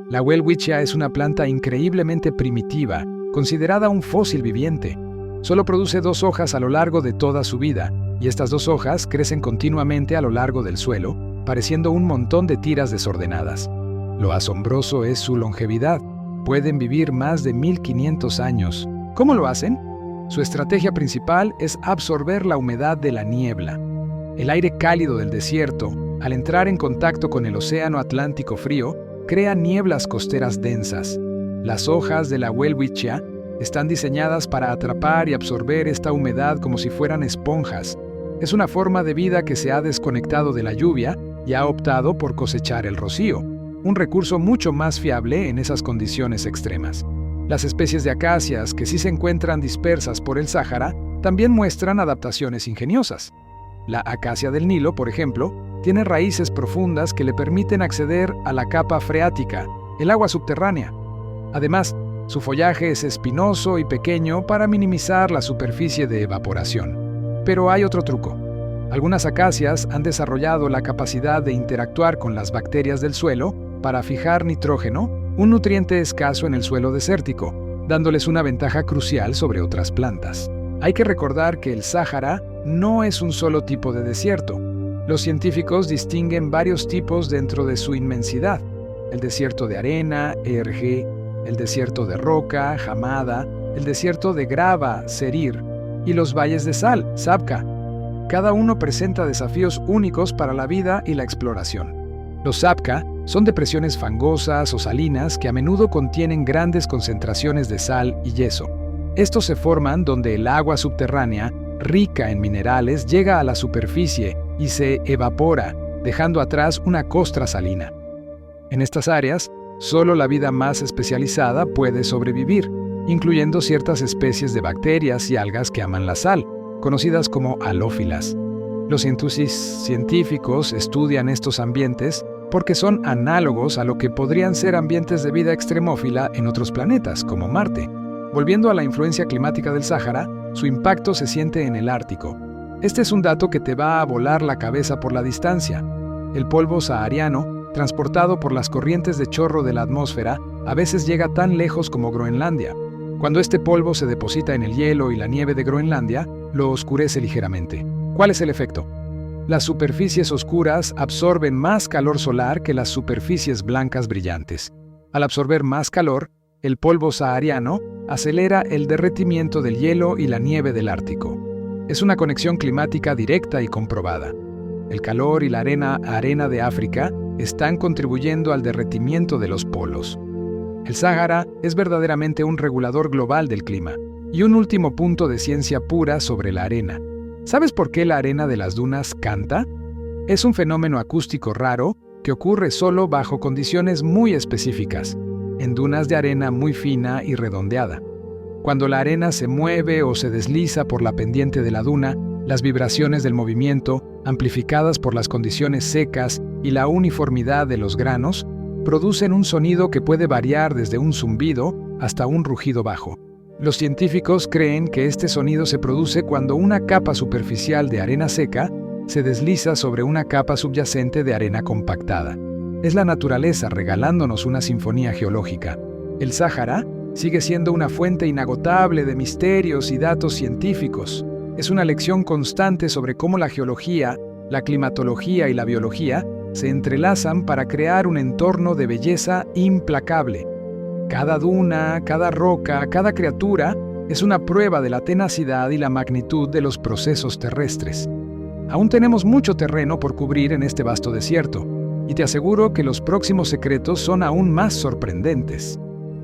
La Welwitschia es una planta increíblemente primitiva, considerada un fósil viviente. Solo produce 2 hojas a lo largo de toda su vida, y estas 2 hojas crecen continuamente a lo largo del suelo, pareciendo un montón de tiras desordenadas. Lo asombroso es su longevidad. Pueden vivir más de 1500 años. ¿Cómo lo hacen? Su estrategia principal es absorber la humedad de la niebla. El aire cálido del desierto, al entrar en contacto con el océano Atlántico frío, crea nieblas costeras densas. Las hojas de la Welwitschia están diseñadas para atrapar y absorber esta humedad como si fueran esponjas. Es una forma de vida que se ha desconectado de la lluvia y ha optado por cosechar el rocío, un recurso mucho más fiable en esas condiciones extremas. Las especies de acacias que sí se encuentran dispersas por el Sáhara también muestran adaptaciones ingeniosas. La acacia del Nilo, por ejemplo, tiene raíces profundas que le permiten acceder a la capa freática, el agua subterránea. Además, Su follaje es espinoso y pequeño para minimizar la superficie de evaporación. Pero hay otro truco. Algunas acacias han desarrollado la capacidad de interactuar con las bacterias del suelo para fijar nitrógeno, un nutriente escaso en el suelo desértico, dándoles una ventaja crucial sobre otras plantas. Hay que recordar que el Sáhara no es un solo tipo de desierto. Los científicos distinguen varios tipos dentro de su inmensidad: el desierto de arena, ERG, el desierto de roca, Hamada, el desierto de grava, Serir, y los valles de sal, Sabkha. Cada uno presenta desafíos únicos para la vida y la exploración. Los Sabkha son depresiones fangosas o salinas que a menudo contienen grandes concentraciones de sal y yeso. Estos se forman donde el agua subterránea, rica en minerales, llega a la superficie y se evapora, dejando atrás una costra salina. En estas áreas, solo la vida más especializada puede sobrevivir, incluyendo ciertas especies de bacterias y algas que aman la sal, conocidas como halófilas. Los científicos estudian estos ambientes porque son análogos a lo que podrían ser ambientes de vida extremófila en otros planetas, como Marte. Volviendo a la influencia climática del Sáhara, su impacto se siente en el Ártico. Este es un dato que te va a volar la cabeza por la distancia. El polvo sahariano, transportado por las corrientes de chorro de la atmósfera, a veces llega tan lejos como Groenlandia. Cuando este polvo se deposita en el hielo y la nieve de Groenlandia, lo oscurece ligeramente. ¿Cuál es el efecto? Las superficies oscuras absorben más calor solar que las superficies blancas brillantes. Al absorber más calor, el polvo sahariano acelera el derretimiento del hielo y la nieve del Ártico. Es una conexión climática directa y comprobada. El calor y la arena de África están contribuyendo al derretimiento de los polos. El Sáhara es verdaderamente un regulador global del clima. Y un último punto de ciencia pura sobre la arena. ¿Sabes por qué la arena de las dunas canta? Es un fenómeno acústico raro que ocurre solo bajo condiciones muy específicas, en dunas de arena muy fina y redondeada. Cuando la arena se mueve o se desliza por la pendiente de la duna, las vibraciones del movimiento, amplificadas por las condiciones secas y la uniformidad de los granos, producen un sonido que puede variar desde un zumbido hasta un rugido bajo. Los científicos creen que este sonido se produce cuando una capa superficial de arena seca se desliza sobre una capa subyacente de arena compactada. Es la naturaleza regalándonos una sinfonía geológica. El Sáhara sigue siendo una fuente inagotable de misterios y datos científicos. Es una lección constante sobre cómo la geología, la climatología y la biología se entrelazan para crear un entorno de belleza implacable. Cada duna, cada roca, cada criatura es una prueba de la tenacidad y la magnitud de los procesos terrestres. Aún tenemos mucho terreno por cubrir en este vasto desierto, y te aseguro que los próximos secretos son aún más sorprendentes.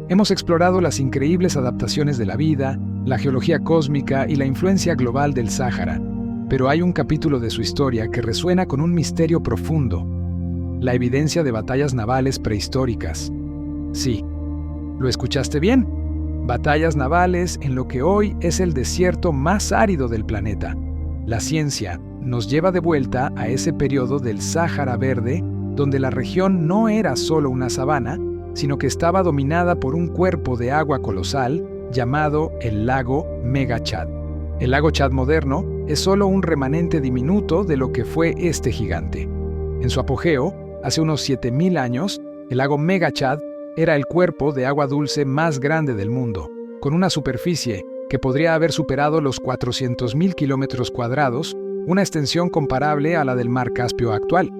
Hemos explorado las increíbles adaptaciones de la vida, la geología cósmica y la influencia global del Sáhara, pero hay un capítulo de su historia que resuena con un misterio profundo: la evidencia de batallas navales prehistóricas. Sí, ¿lo escuchaste bien? Batallas navales en lo que hoy es el desierto más árido del planeta. La ciencia nos lleva de vuelta a ese periodo del Sáhara verde, donde la región no era solo una sabana, sino que estaba dominada por un cuerpo de agua colosal llamado el lago Mega Chad. El lago Chad moderno es solo un remanente diminuto de lo que fue este gigante. En su apogeo, hace unos 7.000 años, el lago Mega Chad era el cuerpo de agua dulce más grande del mundo, con una superficie que podría haber superado los 400.000 kilómetros cuadrados, una extensión comparable a la del mar Caspio actual.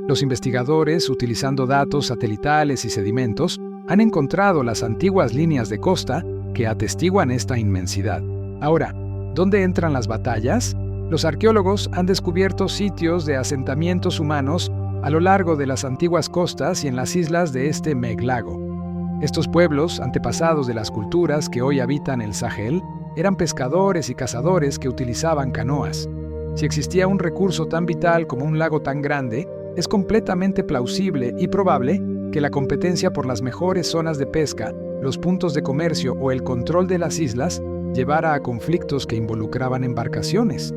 Los investigadores, utilizando datos satelitales y sedimentos, han encontrado las antiguas líneas de costa que atestiguan esta inmensidad. Ahora, ¿dónde entran las batallas? Los arqueólogos han descubierto sitios de asentamientos humanos a lo largo de las antiguas costas y en las islas de este meglago. Estos pueblos, antepasados de las culturas que hoy habitan el Sahel, eran pescadores y cazadores que utilizaban canoas. Si existía un recurso tan vital como un lago tan grande, es completamente plausible y probable que la competencia por las mejores zonas de pesca, los puntos de comercio o el control de las islas llevara a conflictos que involucraban embarcaciones.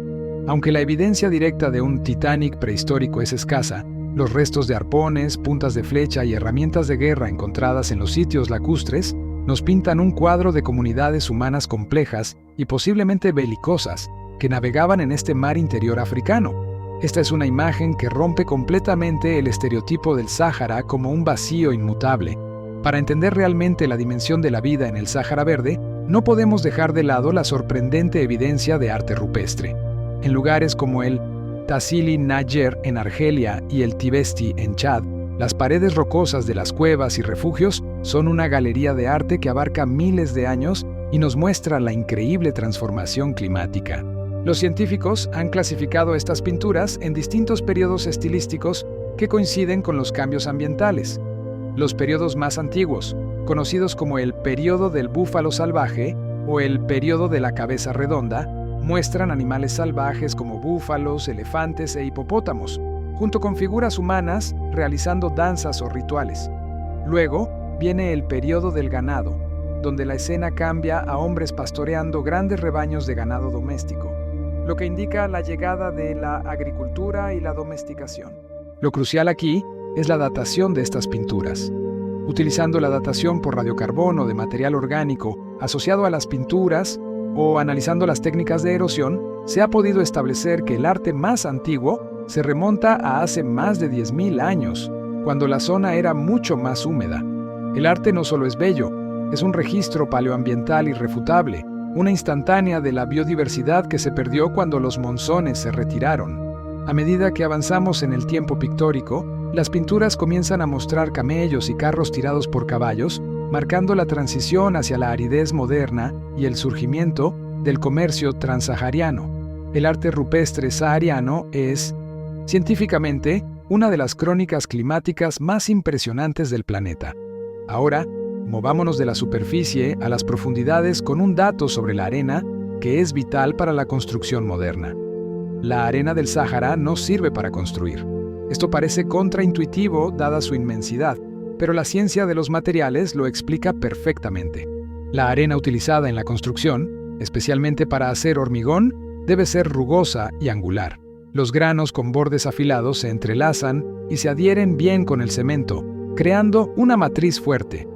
Aunque la evidencia directa de un Titanic prehistórico es escasa, los restos de arpones, puntas de flecha y herramientas de guerra encontradas en los sitios lacustres nos pintan un cuadro de comunidades humanas complejas y posiblemente belicosas que navegaban en este mar interior africano. Esta es una imagen que rompe completamente el estereotipo del Sáhara como un vacío inmutable. Para entender realmente la dimensión de la vida en el Sáhara Verde, no podemos dejar de lado la sorprendente evidencia de arte rupestre. En lugares como el Tassili Najer en Argelia y el Tibesti en Chad, las paredes rocosas de las cuevas y refugios son una galería de arte que abarca miles de años y nos muestra la increíble transformación climática. Los científicos han clasificado estas pinturas en distintos periodos estilísticos que coinciden con los cambios ambientales. Los periodos más antiguos, conocidos como el período del búfalo salvaje o el período de la cabeza redonda, muestran animales salvajes como búfalos, elefantes e hipopótamos, junto con figuras humanas realizando danzas o rituales. Luego viene el período del ganado, donde la escena cambia a hombres pastoreando grandes rebaños de ganado doméstico, lo que indica la llegada de la agricultura y la domesticación. Lo crucial aquí es la datación de estas pinturas. Utilizando la datación por radiocarbono de material orgánico asociado a las pinturas o analizando las técnicas de erosión, se ha podido establecer que el arte más antiguo se remonta a hace más de 10.000 años, cuando la zona era mucho más húmeda. El arte no solo es bello, es un registro paleoambiental irrefutable, una instantánea de la biodiversidad que se perdió cuando los monzones se retiraron. A medida que avanzamos en el tiempo pictórico, las pinturas comienzan a mostrar camellos y carros tirados por caballos, marcando la transición hacia la aridez moderna y el surgimiento del comercio transsahariano. El arte rupestre sahariano es, científicamente, una de las crónicas climáticas más impresionantes del planeta. Ahora, movámonos de la superficie a las profundidades con un dato sobre la arena que es vital para la construcción moderna. La arena del Sáhara no sirve para construir. Esto parece contraintuitivo dada su inmensidad, pero la ciencia de los materiales lo explica perfectamente. La arena utilizada en la construcción, especialmente para hacer hormigón, debe ser rugosa y angular. Los granos con bordes afilados se entrelazan y se adhieren bien con el cemento, creando una matriz fuerte.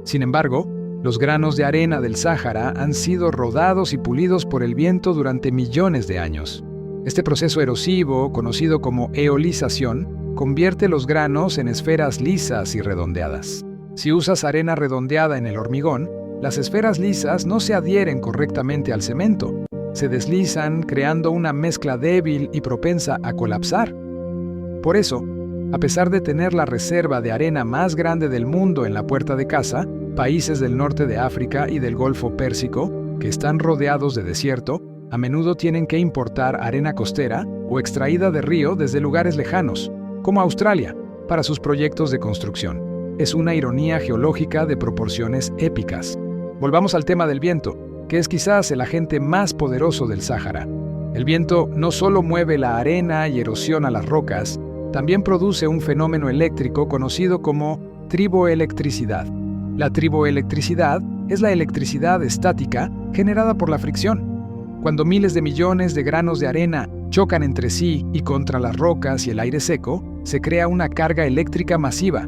Sin embargo, los granos de arena del Sáhara han sido rodados y pulidos por el viento durante millones de años. Este proceso erosivo, conocido como eolización, convierte los granos en esferas lisas y redondeadas. Si usas arena redondeada en el hormigón, las esferas lisas no se adhieren correctamente al cemento. Se deslizan, creando una mezcla débil y propensa a colapsar. Por eso, a pesar de tener la reserva de arena más grande del mundo en la puerta de casa, países del norte de África y del Golfo Pérsico, que están rodeados de desierto, a menudo tienen que importar arena costera o extraída de río desde lugares lejanos, como Australia, para sus proyectos de construcción. Es una ironía geológica de proporciones épicas. Volvamos al tema del viento, que es quizás el agente más poderoso del Sáhara. El viento no solo mueve la arena y erosiona las rocas, también produce un fenómeno eléctrico conocido como triboelectricidad. La triboelectricidad es la electricidad estática generada por la fricción. Cuando miles de millones de granos de arena chocan entre sí y contra las rocas y el aire seco, se crea una carga eléctrica masiva.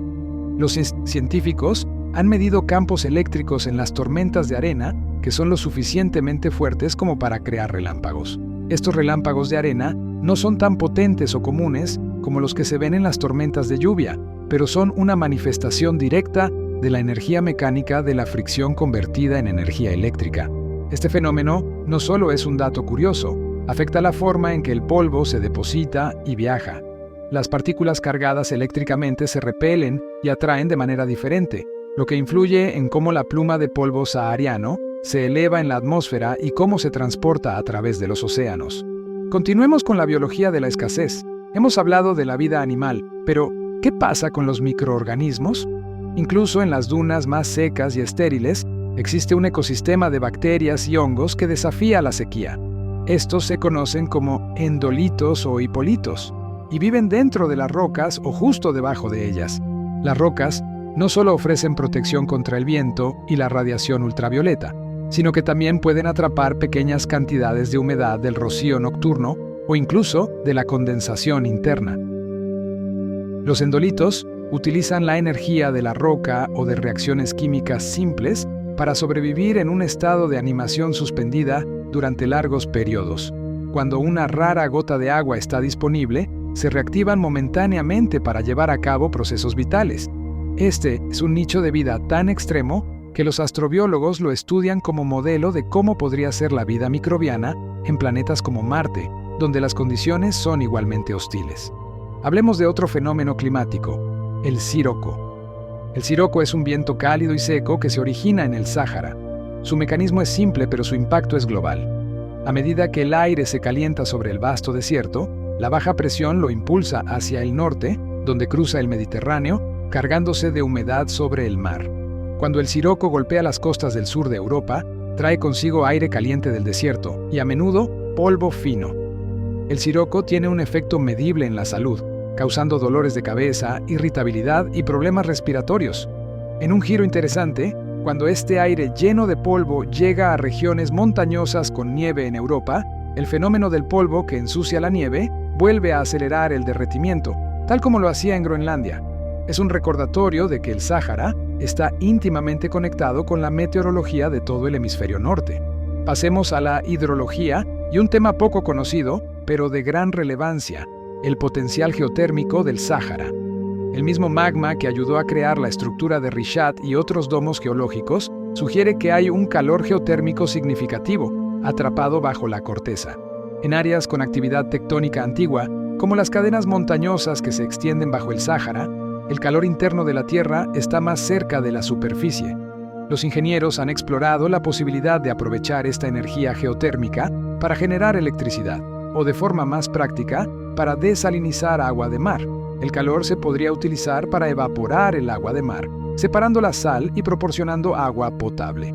Los científicos han medido campos eléctricos en las tormentas de arena que son lo suficientemente fuertes como para crear relámpagos. Estos relámpagos de arena no son tan potentes o comunes como los que se ven en las tormentas de lluvia, pero son una manifestación directa de la energía mecánica de la fricción convertida en energía eléctrica. Este fenómeno no solo es un dato curioso, afecta la forma en que el polvo se deposita y viaja. Las partículas cargadas eléctricamente se repelen y atraen de manera diferente, lo que influye en cómo la pluma de polvo sahariano se eleva en la atmósfera y cómo se transporta a través de los océanos. Continuemos con la biología de la escasez. Hemos hablado de la vida animal, pero ¿qué pasa con los microorganismos? Incluso en las dunas más secas y estériles, existe un ecosistema de bacterias y hongos que desafía la sequía. Estos se conocen como endolitos o hipolitos y viven dentro de las rocas o justo debajo de ellas. Las rocas no solo ofrecen protección contra el viento y la radiación ultravioleta, sino que también pueden atrapar pequeñas cantidades de humedad del rocío nocturno o incluso de la condensación interna. Los endolitos utilizan la energía de la roca o de reacciones químicas simples para sobrevivir en un estado de animación suspendida durante largos periodos. Cuando una rara gota de agua está disponible, se reactivan momentáneamente para llevar a cabo procesos vitales. Este es un nicho de vida tan extremo que los astrobiólogos lo estudian como modelo de cómo podría ser la vida microbiana en planetas como Marte, donde las condiciones son igualmente hostiles. Hablemos de otro fenómeno climático, el siroco. El siroco es un viento cálido y seco que se origina en el Sáhara. Su mecanismo es simple, pero su impacto es global. A medida que el aire se calienta sobre el vasto desierto, la baja presión lo impulsa hacia el norte, donde cruza el Mediterráneo, cargándose de humedad sobre el mar. Cuando el siroco golpea las costas del sur de Europa, trae consigo aire caliente del desierto y a menudo polvo fino. El siroco tiene un efecto medible en la salud, causando dolores de cabeza, irritabilidad y problemas respiratorios. En un giro interesante, cuando este aire lleno de polvo llega a regiones montañosas con nieve en Europa, el fenómeno del polvo que ensucia la nieve vuelve a acelerar el derretimiento, tal como lo hacía en Groenlandia. Es un recordatorio de que el Sáhara está íntimamente conectado con la meteorología de todo el hemisferio norte. Pasemos a la hidrología y un tema poco conocido, pero de gran relevancia: el potencial geotérmico del Sáhara. El mismo magma que ayudó a crear la estructura de Rishat y otros domos geológicos sugiere que hay un calor geotérmico significativo atrapado bajo la corteza. En áreas con actividad tectónica antigua, como las cadenas montañosas que se extienden bajo el Sáhara, el calor interno de la Tierra está más cerca de la superficie. Los ingenieros han explorado la posibilidad de aprovechar esta energía geotérmica para generar electricidad, o de forma más práctica, para desalinizar agua de mar. El calor se podría utilizar para evaporar el agua de mar, separando la sal y proporcionando agua potable.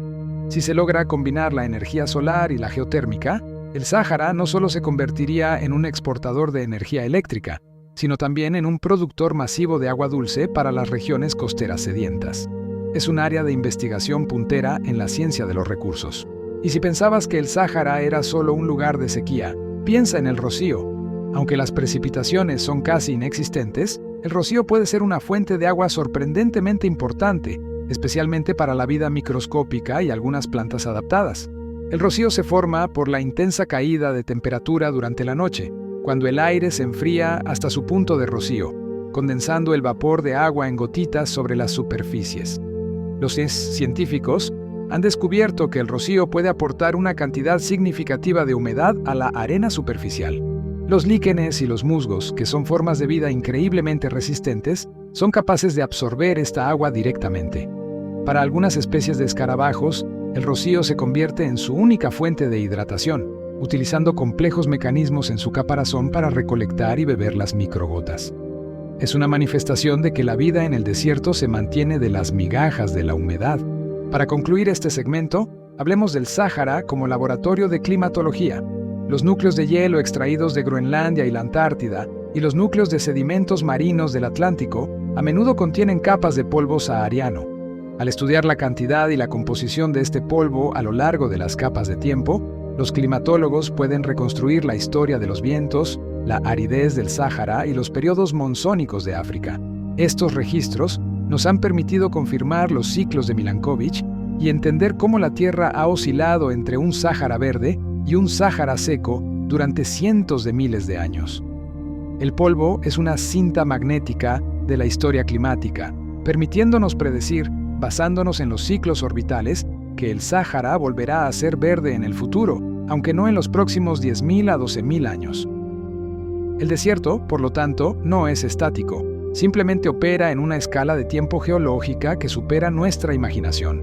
Si se logra combinar la energía solar y la geotérmica, el Sáhara no solo se convertiría en un exportador de energía eléctrica, sino también en un productor masivo de agua dulce para las regiones costeras sedientas. Es un área de investigación puntera en la ciencia de los recursos. Y si pensabas que el Sáhara era solo un lugar de sequía, piensa en el rocío. Aunque las precipitaciones son casi inexistentes, el rocío puede ser una fuente de agua sorprendentemente importante, especialmente para la vida microscópica y algunas plantas adaptadas. El rocío se forma por la intensa caída de temperatura durante la noche, cuando el aire se enfría hasta su punto de rocío, condensando el vapor de agua en gotitas sobre las superficies. Los científicos han descubierto que el rocío puede aportar una cantidad significativa de humedad a la arena superficial. Los líquenes y los musgos, que son formas de vida increíblemente resistentes, son capaces de absorber esta agua directamente. Para algunas especies de escarabajos, el rocío se convierte en su única fuente de hidratación, utilizando complejos mecanismos en su caparazón para recolectar y beber las microgotas. Es una manifestación de que la vida en el desierto se mantiene de las migajas de la humedad. Para concluir este segmento, hablemos del Sáhara como laboratorio de climatología. Los núcleos de hielo extraídos de Groenlandia y la Antártida y los núcleos de sedimentos marinos del Atlántico a menudo contienen capas de polvo sahariano. Al estudiar la cantidad y la composición de este polvo a lo largo de las capas de tiempo, los climatólogos pueden reconstruir la historia de los vientos, la aridez del Sáhara y los periodos monzónicos de África. Estos registros nos han permitido confirmar los ciclos de Milankovitch y entender cómo la Tierra ha oscilado entre un Sáhara verde y un Sáhara seco durante cientos de miles de años. El polvo es una cinta magnética de la historia climática, permitiéndonos predecir, basándonos en los ciclos orbitales, que el Sáhara volverá a ser verde en el futuro, aunque no en los próximos 10.000 a 12.000 años. El desierto, por lo tanto, no es estático, simplemente opera en una escala de tiempo geológica que supera nuestra imaginación.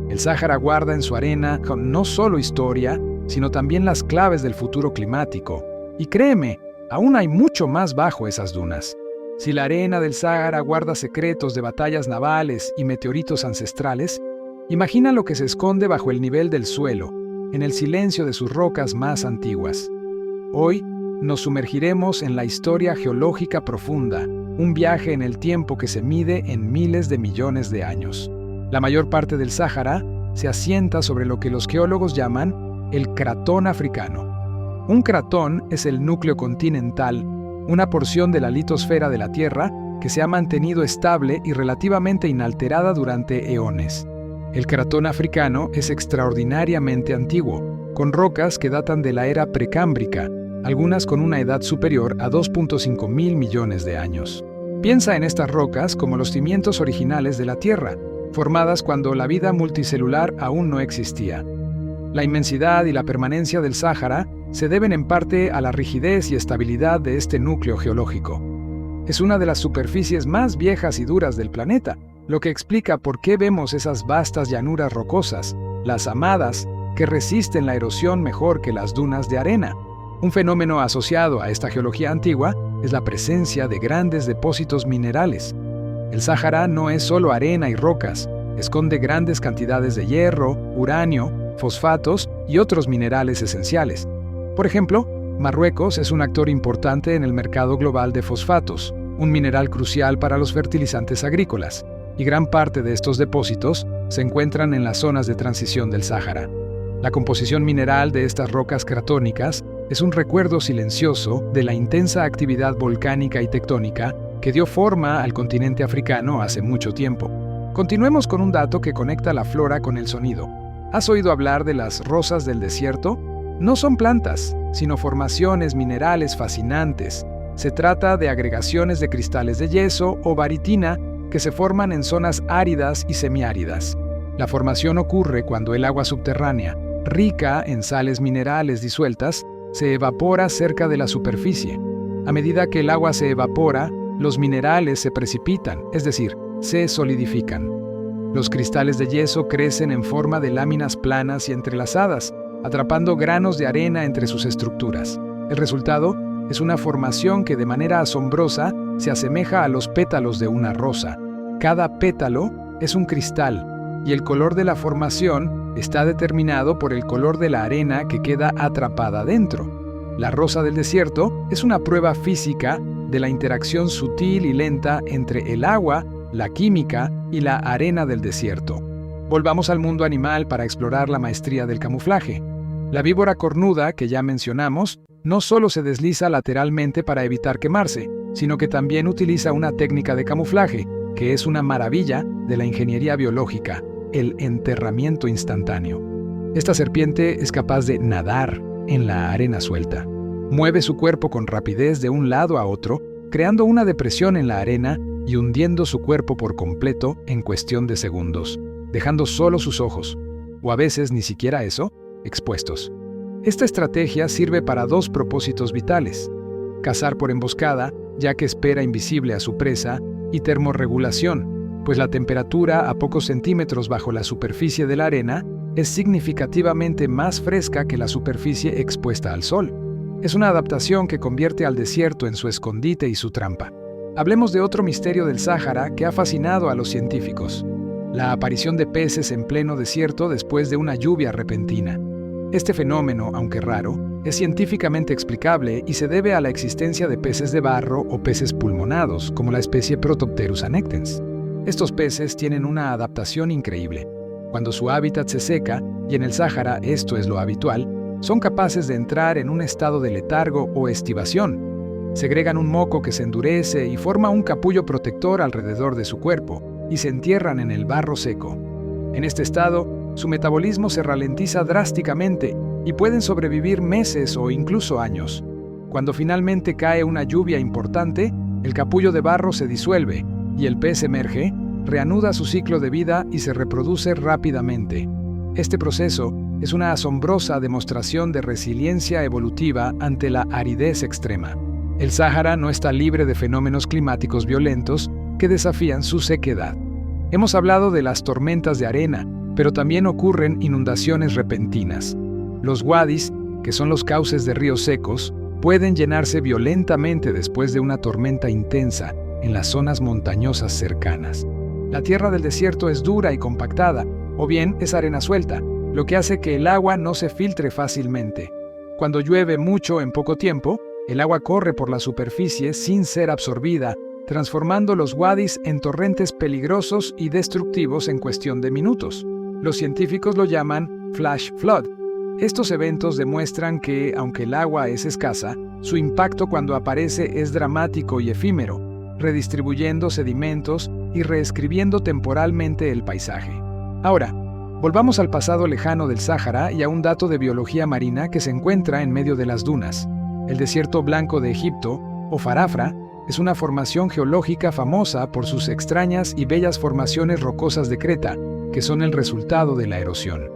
El Sáhara guarda en su arena no solo historia, sino también las claves del futuro climático. Y créeme, aún hay mucho más bajo esas dunas. Si la arena del Sáhara guarda secretos de batallas navales y meteoritos ancestrales, imagina lo que se esconde bajo el nivel del suelo, en el silencio de sus rocas más antiguas. Hoy nos sumergiremos en la historia geológica profunda, un viaje en el tiempo que se mide en miles de millones de años. La mayor parte del Sáhara se asienta sobre lo que los geólogos llaman el cratón africano. Un cratón es el núcleo continental, una porción de la litosfera de la Tierra que se ha mantenido estable y relativamente inalterada durante eones. El cratón africano es extraordinariamente antiguo, con rocas que datan de la era precámbrica, algunas con una edad superior a 2.5 mil millones de años. Piensa en estas rocas como los cimientos originales de la Tierra, formadas cuando la vida multicelular aún no existía. La inmensidad y la permanencia del Sáhara se deben en parte a la rigidez y estabilidad de este núcleo geológico. Es una de las superficies más viejas y duras del planeta, lo que explica por qué vemos esas vastas llanuras rocosas, las hamadas, que resisten la erosión mejor que las dunas de arena. Un fenómeno asociado a esta geología antigua es la presencia de grandes depósitos minerales. El Sáhara no es solo arena y rocas, esconde grandes cantidades de hierro, uranio, fosfatos y otros minerales esenciales. Por ejemplo, Marruecos es un actor importante en el mercado global de fosfatos, un mineral crucial para los fertilizantes agrícolas, y gran parte de estos depósitos se encuentran en las zonas de transición del Sáhara. La composición mineral de estas rocas cratónicas es un recuerdo silencioso de la intensa actividad volcánica y tectónica que dio forma al continente africano hace mucho tiempo. Continuemos con un dato que conecta la flora con el sonido. ¿Has oído hablar de las rosas del desierto? No son plantas, sino formaciones minerales fascinantes. Se trata de agregaciones de cristales de yeso o baritina que se forman en zonas áridas y semiáridas. La formación ocurre cuando el agua subterránea, rica en sales minerales disueltas, se evapora cerca de la superficie. A medida que el agua se evapora, los minerales se precipitan, es decir, se solidifican. Los cristales de yeso crecen en forma de láminas planas y entrelazadas, atrapando granos de arena entre sus estructuras. El resultado es una formación que de manera asombrosa se asemeja a los pétalos de una rosa. Cada pétalo es un cristal, y el color de la formación está determinado por el color de la arena que queda atrapada dentro. La rosa del desierto es una prueba física de la interacción sutil y lenta entre el agua, la química y la arena del desierto. Volvamos al mundo animal para explorar la maestría del camuflaje. La víbora cornuda, que ya mencionamos, no solo se desliza lateralmente para evitar quemarse, sino que también utiliza una técnica de camuflaje, que es una maravilla de la ingeniería biológica, el enterramiento instantáneo. Esta serpiente es capaz de nadar en la arena suelta. Mueve su cuerpo con rapidez de un lado a otro, creando una depresión en la arena y hundiendo su cuerpo por completo en cuestión de segundos, dejando solo sus ojos, o a veces ni siquiera eso, expuestos. Esta estrategia sirve para dos propósitos vitales: cazar por emboscada, ya que espera invisible a su presa, y termorregulación, pues la temperatura a pocos centímetros bajo la superficie de la arena es significativamente más fresca que la superficie expuesta al sol. Es una adaptación que convierte al desierto en su escondite y su trampa. Hablemos de otro misterio del Sáhara que ha fascinado a los científicos: la aparición de peces en pleno desierto después de una lluvia repentina. Este fenómeno, aunque raro, es científicamente explicable y se debe a la existencia de peces de barro o peces pulmonados, como la especie Protopterus annectens. Estos peces tienen una adaptación increíble. Cuando su hábitat se seca, y en el Sáhara esto es lo habitual, son capaces de entrar en un estado de letargo o estivación. Segregan un moco que se endurece y forma un capullo protector alrededor de su cuerpo, y se entierran en el barro seco. En este estado, su metabolismo se ralentiza drásticamente y pueden sobrevivir meses o incluso años. Cuando finalmente cae una lluvia importante, el capullo de barro se disuelve y el pez emerge, reanuda su ciclo de vida y se reproduce rápidamente. Este proceso es una asombrosa demostración de resiliencia evolutiva ante la aridez extrema. El Sáhara no está libre de fenómenos climáticos violentos que desafían su sequedad. Hemos hablado de las tormentas de arena, pero también ocurren inundaciones repentinas. Los wadis, que son los cauces de ríos secos, pueden llenarse violentamente después de una tormenta intensa en las zonas montañosas cercanas. La tierra del desierto es dura y compactada, o bien es arena suelta, lo que hace que el agua no se filtre fácilmente. Cuando llueve mucho en poco tiempo, el agua corre por la superficie sin ser absorbida, transformando los wadis en torrentes peligrosos y destructivos en cuestión de minutos. Los científicos lo llaman flash flood. Estos eventos demuestran que, aunque el agua es escasa, su impacto cuando aparece es dramático y efímero, redistribuyendo sedimentos y reescribiendo temporalmente el paisaje. Ahora, Volvamos al pasado lejano del Sáhara y a un dato de biología marina que se encuentra en medio de las dunas. El desierto blanco de Egipto, o Farafra, es una formación geológica famosa por sus extrañas y bellas formaciones rocosas de creta, que son el resultado de la erosión.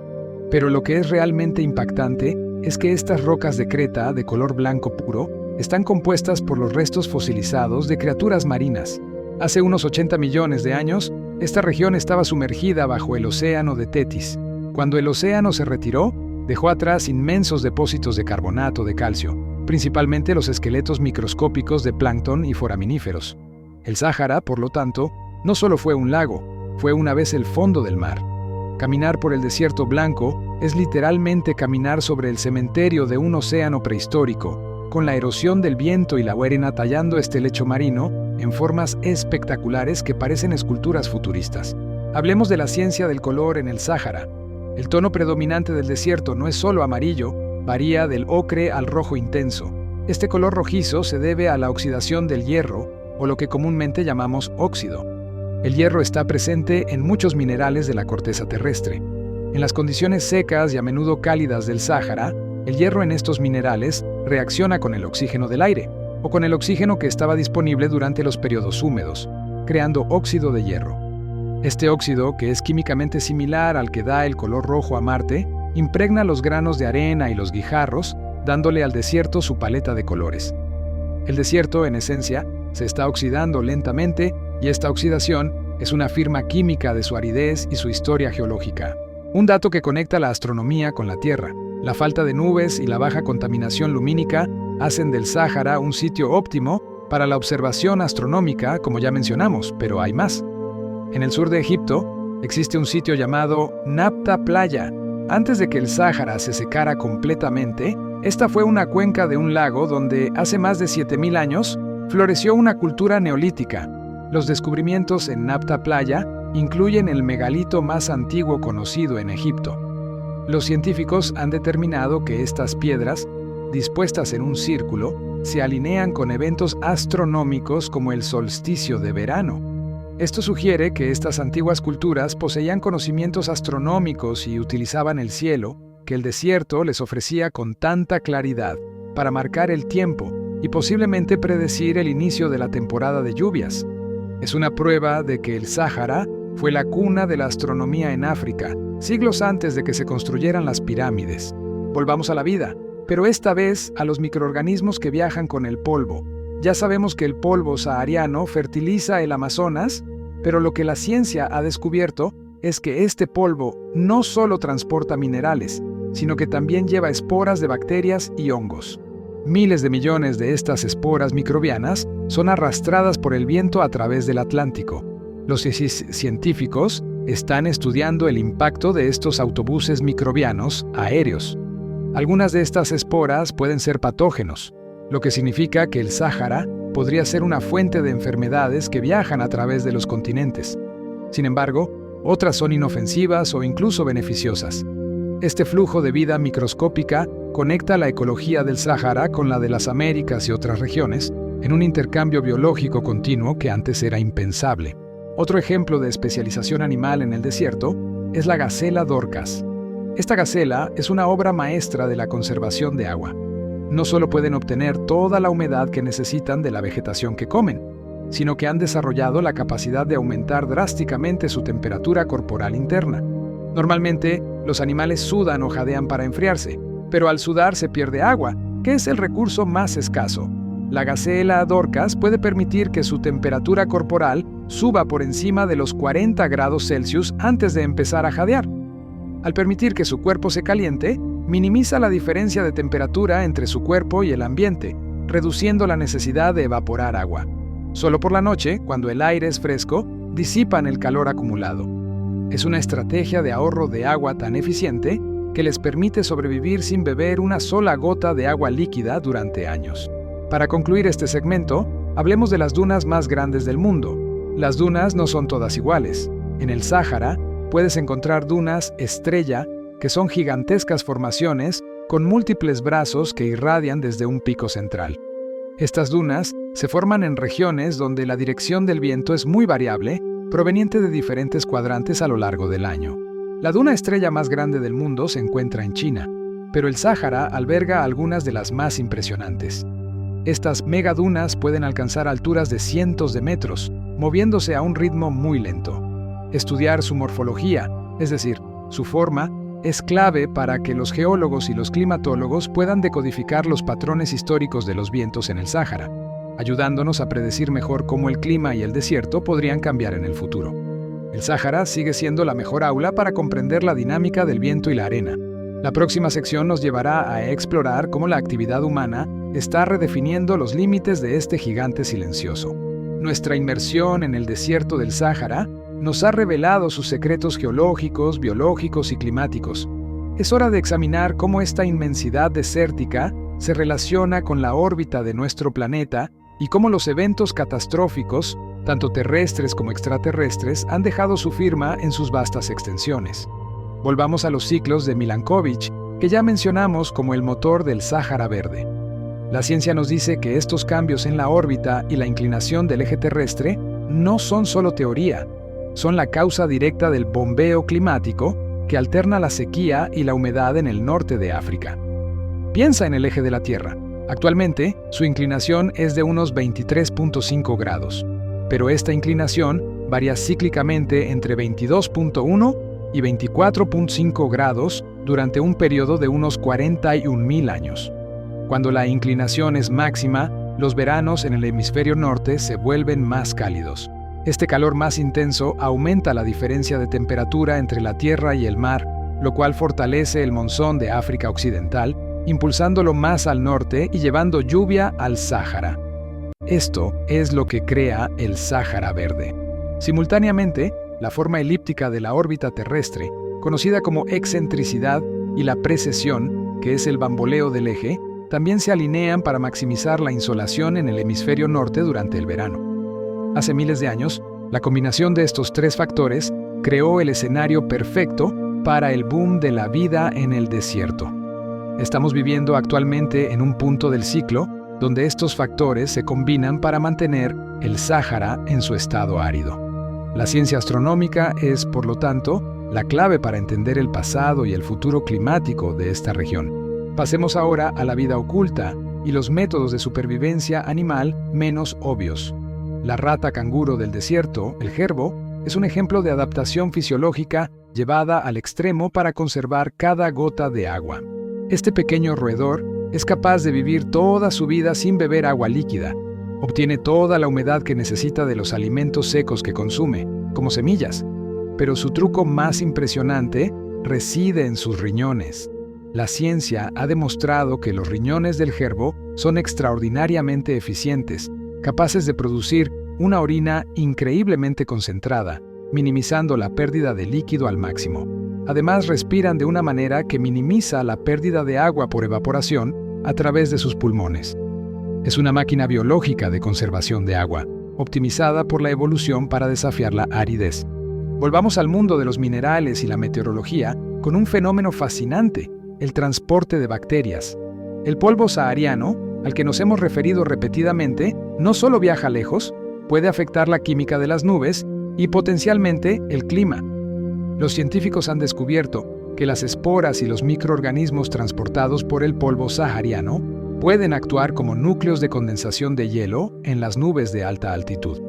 Pero lo que es realmente impactante es que estas rocas de creta de color blanco puro están compuestas por los restos fosilizados de criaturas marinas. Hace unos 80 millones de años, esta región estaba sumergida bajo el océano de Tetis. Cuando el océano se retiró, dejó atrás inmensos depósitos de carbonato de calcio, principalmente los esqueletos microscópicos de plancton y foraminíferos. El Sáhara, por lo tanto, no solo fue un lago, fue una vez el fondo del mar. Caminar por el desierto blanco es literalmente caminar sobre el cementerio de un océano prehistórico, con la erosión del viento y la arena tallando este lecho marino en formas espectaculares que parecen esculturas futuristas. Hablemos de la ciencia del color en el Sáhara. El tono predominante del desierto no es solo amarillo, varía del ocre al rojo intenso. Este color rojizo se debe a la oxidación del hierro, o lo que comúnmente llamamos óxido. El hierro está presente en muchos minerales de la corteza terrestre. En las condiciones secas y a menudo cálidas del Sáhara, el hierro en estos minerales reacciona con el oxígeno del aire, o con el oxígeno que estaba disponible durante los periodos húmedos, creando óxido de hierro. Este óxido, que es químicamente similar al que da el color rojo a Marte, impregna los granos de arena y los guijarros, dándole al desierto su paleta de colores. El desierto, en esencia, se está oxidando lentamente y esta oxidación es una firma química de su aridez y su historia geológica. Un dato que conecta la astronomía con la Tierra. La falta de nubes y la baja contaminación lumínica hacen del Sáhara un sitio óptimo para la observación astronómica, como ya mencionamos, pero hay más. En el sur de Egipto existe un sitio llamado Nabta Playa. Antes de que el Sáhara se secara completamente, esta fue una cuenca de un lago donde hace más de 7000 años floreció una cultura neolítica. Los descubrimientos en Nabta Playa incluyen el megalito más antiguo conocido en Egipto. Los científicos han determinado que estas piedras, dispuestas en un círculo, se alinean con eventos astronómicos como el solsticio de verano. Esto sugiere que estas antiguas culturas poseían conocimientos astronómicos y utilizaban el cielo, que el desierto les ofrecía con tanta claridad, para marcar el tiempo y posiblemente predecir el inicio de la temporada de lluvias. Es una prueba de que el Sáhara fue la cuna de la astronomía en África, siglos antes de que se construyeran las pirámides. Volvamos a la vida, pero esta vez a los microorganismos que viajan con el polvo. Ya sabemos que el polvo sahariano fertiliza el Amazonas, pero lo que la ciencia ha descubierto es que este polvo no solo transporta minerales, sino que también lleva esporas de bacterias y hongos. Miles de millones de estas esporas microbianas son arrastradas por el viento a través del Atlántico. Los científicos están estudiando el impacto de estos autobuses microbianos aéreos. Algunas de estas esporas pueden ser patógenos, lo que significa que el Sáhara podría ser una fuente de enfermedades que viajan a través de los continentes. Sin embargo, otras son inofensivas o incluso beneficiosas. Este flujo de vida microscópica conecta la ecología del Sáhara con la de las Américas y otras regiones en un intercambio biológico continuo que antes era impensable. Otro ejemplo de especialización animal en el desierto es la gacela Dorcas. Esta gacela es una obra maestra de la conservación de agua. No solo pueden obtener toda la humedad que necesitan de la vegetación que comen, sino que han desarrollado la capacidad de aumentar drásticamente su temperatura corporal interna. Normalmente, los animales sudan o jadean para enfriarse, pero al sudar se pierde agua, que es el recurso más escaso. La gacela Dorcas puede permitir que su temperatura corporal suba por encima de los 40 grados Celsius antes de empezar a jadear. Al permitir que su cuerpo se caliente, minimiza la diferencia de temperatura entre su cuerpo y el ambiente, reduciendo la necesidad de evaporar agua. Solo por la noche, cuando el aire es fresco, disipan el calor acumulado. Es una estrategia de ahorro de agua tan eficiente que les permite sobrevivir sin beber una sola gota de agua líquida durante años. Para concluir este segmento, hablemos de las dunas más grandes del mundo. Las dunas no son todas iguales. En el Sáhara puedes encontrar dunas estrella, que son gigantescas formaciones con múltiples brazos que irradian desde un pico central. Estas dunas se forman en regiones donde la dirección del viento es muy variable, proveniente de diferentes cuadrantes a lo largo del año. La duna estrella más grande del mundo se encuentra en China, pero el Sáhara alberga algunas de las más impresionantes. Estas megadunas pueden alcanzar alturas de cientos de metros, moviéndose a un ritmo muy lento. Estudiar su morfología, es decir, su forma, es clave para que los geólogos y los climatólogos puedan decodificar los patrones históricos de los vientos en el Sáhara, ayudándonos a predecir mejor cómo el clima y el desierto podrían cambiar en el futuro. El Sáhara sigue siendo la mejor aula para comprender la dinámica del viento y la arena. La próxima sección nos llevará a explorar cómo la actividad humana está redefiniendo los límites de este gigante silencioso. Nuestra inmersión en el desierto del Sáhara nos ha revelado sus secretos geológicos, biológicos y climáticos. Es hora de examinar cómo esta inmensidad desértica se relaciona con la órbita de nuestro planeta y cómo los eventos catastróficos, tanto terrestres como extraterrestres, han dejado su firma en sus vastas extensiones. Volvamos a los ciclos de Milankovitch, que ya mencionamos como el motor del Sáhara Verde. La ciencia nos dice que estos cambios en la órbita y la inclinación del eje terrestre no son solo teoría, son la causa directa del bombeo climático que alterna la sequía y la humedad en el norte de África. Piensa en el eje de la Tierra. Actualmente, su inclinación es de unos 23.5 grados, pero esta inclinación varía cíclicamente entre 22.1 y 24.5 grados durante un periodo de unos 41.000 años. Cuando la inclinación es máxima, los veranos en el hemisferio norte se vuelven más cálidos. Este calor más intenso aumenta la diferencia de temperatura entre la Tierra y el mar, lo cual fortalece el monzón de África Occidental, impulsándolo más al norte y llevando lluvia al Sáhara. Esto es lo que crea el Sáhara Verde. Simultáneamente, la forma elíptica de la órbita terrestre, conocida como excentricidad, y la precesión, que es el bamboleo del eje, también se alinean para maximizar la insolación en el hemisferio norte durante el verano. Hace miles de años, la combinación de estos tres factores creó el escenario perfecto para el boom de la vida en el desierto. Estamos viviendo actualmente en un punto del ciclo donde estos factores se combinan para mantener el Sáhara en su estado árido. La ciencia astronómica es, por lo tanto, la clave para entender el pasado y el futuro climático de esta región. Pasemos ahora a la vida oculta y los métodos de supervivencia animal menos obvios. La rata canguro del desierto, el gerbo, es un ejemplo de adaptación fisiológica llevada al extremo para conservar cada gota de agua. Este pequeño roedor es capaz de vivir toda su vida sin beber agua líquida. Obtiene toda la humedad que necesita de los alimentos secos que consume, como semillas. Pero su truco más impresionante reside en sus riñones. La ciencia ha demostrado que los riñones del gerbo son extraordinariamente eficientes, capaces de producir una orina increíblemente concentrada, minimizando la pérdida de líquido al máximo. Además, respiran de una manera que minimiza la pérdida de agua por evaporación a través de sus pulmones. Es una máquina biológica de conservación de agua, optimizada por la evolución para desafiar la aridez. Volvamos al mundo de los minerales y la meteorología con un fenómeno fascinante: el transporte de bacterias. El polvo sahariano, al que nos hemos referido repetidamente, no solo viaja lejos, puede afectar la química de las nubes y potencialmente el clima. Los científicos han descubierto que las esporas y los microorganismos transportados por el polvo sahariano pueden actuar como núcleos de condensación de hielo en las nubes de alta altitud.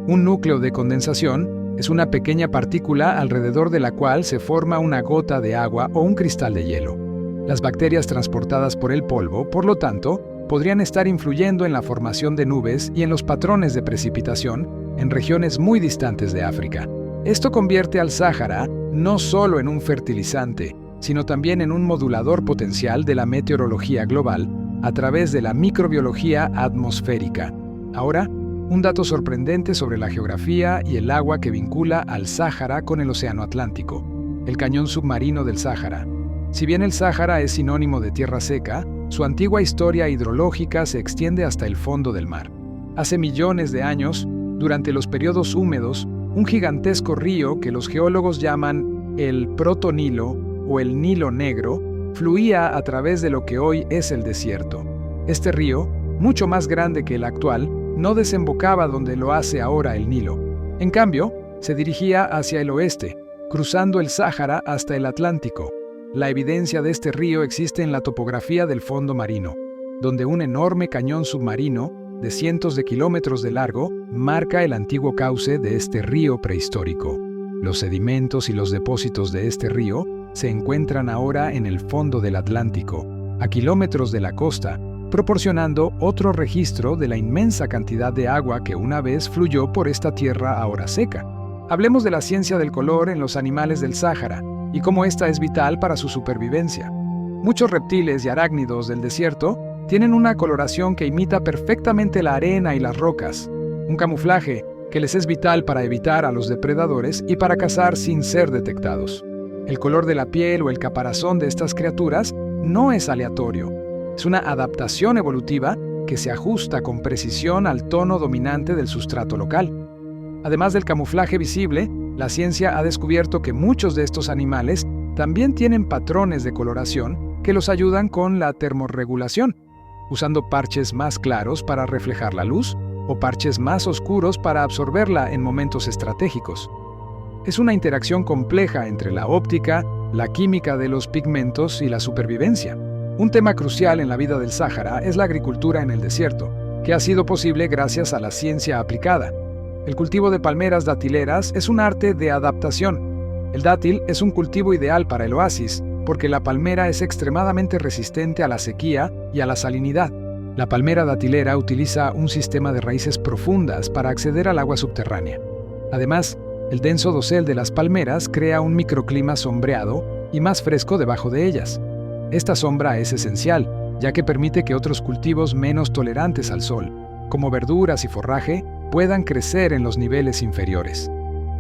Un núcleo de condensación es una pequeña partícula alrededor de la cual se forma una gota de agua o un cristal de hielo. Las bacterias transportadas por el polvo, por lo tanto, podrían estar influyendo en la formación de nubes y en los patrones de precipitación en regiones muy distantes de África. Esto convierte al Sáhara no solo en un fertilizante, sino también en un modulador potencial de la meteorología global a través de la microbiología atmosférica. Ahora, un dato sorprendente sobre la geografía y el agua que vincula al Sáhara con el Océano Atlántico, el cañón submarino del Sáhara. Si bien el Sáhara es sinónimo de tierra seca, su antigua historia hidrológica se extiende hasta el fondo del mar. Hace millones de años, durante los periodos húmedos, un gigantesco río que los geólogos llaman el Proto-Nilo o el Nilo Negro fluía a través de lo que hoy es el desierto. Este río, mucho más grande que el actual, no desembocaba donde lo hace ahora el Nilo. En cambio, se dirigía hacia el oeste, cruzando el Sáhara hasta el Atlántico. La evidencia de este río existe en la topografía del fondo marino, donde un enorme cañón submarino de cientos de kilómetros de largo marca el antiguo cauce de este río prehistórico. Los sedimentos y los depósitos de este río se encuentran ahora en el fondo del Atlántico, a kilómetros de la costa, proporcionando otro registro de la inmensa cantidad de agua que una vez fluyó por esta tierra ahora seca. Hablemos de la ciencia del color en los animales del Sáhara y cómo esta es vital para su supervivencia. Muchos reptiles y arácnidos del desierto tienen una coloración que imita perfectamente la arena y las rocas, un camuflaje que les es vital para evitar a los depredadores y para cazar sin ser detectados. El color de la piel o el caparazón de estas criaturas no es aleatorio, es una adaptación evolutiva que se ajusta con precisión al tono dominante del sustrato local. Además del camuflaje visible, la ciencia ha descubierto que muchos de estos animales también tienen patrones de coloración que los ayudan con la termorregulación, usando parches más claros para reflejar la luz o parches más oscuros para absorberla en momentos estratégicos. Es una interacción compleja entre la óptica, la química de los pigmentos y la supervivencia. Un tema crucial en la vida del Sáhara es la agricultura en el desierto, que ha sido posible gracias a la ciencia aplicada. El cultivo de palmeras datileras es un arte de adaptación. El dátil es un cultivo ideal para el oasis, porque la palmera es extremadamente resistente a la sequía y a la salinidad. La palmera datilera utiliza un sistema de raíces profundas para acceder al agua subterránea. Además, el denso dosel de las palmeras crea un microclima sombreado y más fresco debajo de ellas. Esta sombra es esencial, ya que permite que otros cultivos menos tolerantes al sol, como verduras y forraje, puedan crecer en los niveles inferiores.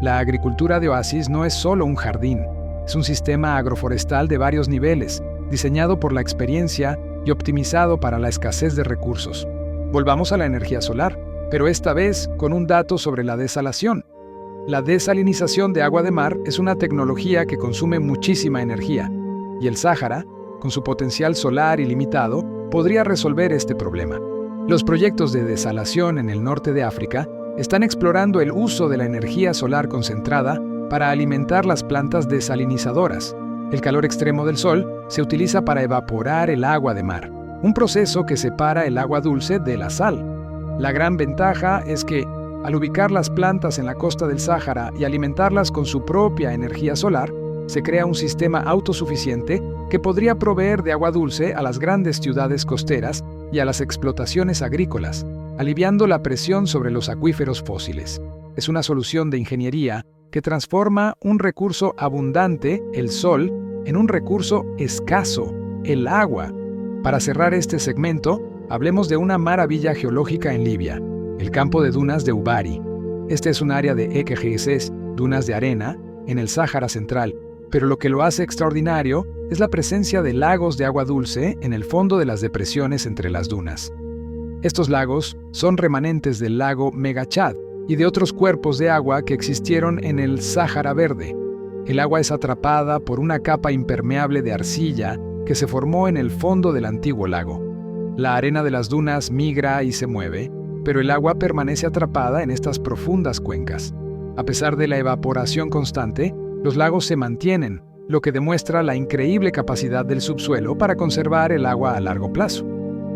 La agricultura de oasis no es solo un jardín, es un sistema agroforestal de varios niveles, diseñado por la experiencia y optimizado para la escasez de recursos. Volvamos a la energía solar, pero esta vez con un dato sobre la desalación. La desalinización de agua de mar es una tecnología que consume muchísima energía, y el Sáhara, con su potencial solar ilimitado, podría resolver este problema. Los proyectos de desalación en el norte de África están explorando el uso de la energía solar concentrada para alimentar las plantas desalinizadoras. El calor extremo del sol se utiliza para evaporar el agua de mar, un proceso que separa el agua dulce de la sal. La gran ventaja es que, al ubicar las plantas en la costa del Sáhara y alimentarlas con su propia energía solar, se crea un sistema autosuficiente que podría proveer de agua dulce a las grandes ciudades costeras y a las explotaciones agrícolas, aliviando la presión sobre los acuíferos fósiles. Es una solución de ingeniería que transforma un recurso abundante, el sol, en un recurso escaso, el agua. Para cerrar este segmento, hablemos de una maravilla geológica en Libia, el campo de dunas de Ubari. Este es un área de EKGS, dunas de arena, en el Sáhara Central, pero lo que lo hace extraordinario es la presencia de lagos de agua dulce en el fondo de las depresiones entre las dunas. Estos lagos son remanentes del lago Megachad y de otros cuerpos de agua que existieron en el Sáhara Verde. El agua es atrapada por una capa impermeable de arcilla que se formó en el fondo del antiguo lago. La arena de las dunas migra y se mueve, pero el agua permanece atrapada en estas profundas cuencas. A pesar de la evaporación constante, los lagos se mantienen, lo que demuestra la increíble capacidad del subsuelo para conservar el agua a largo plazo.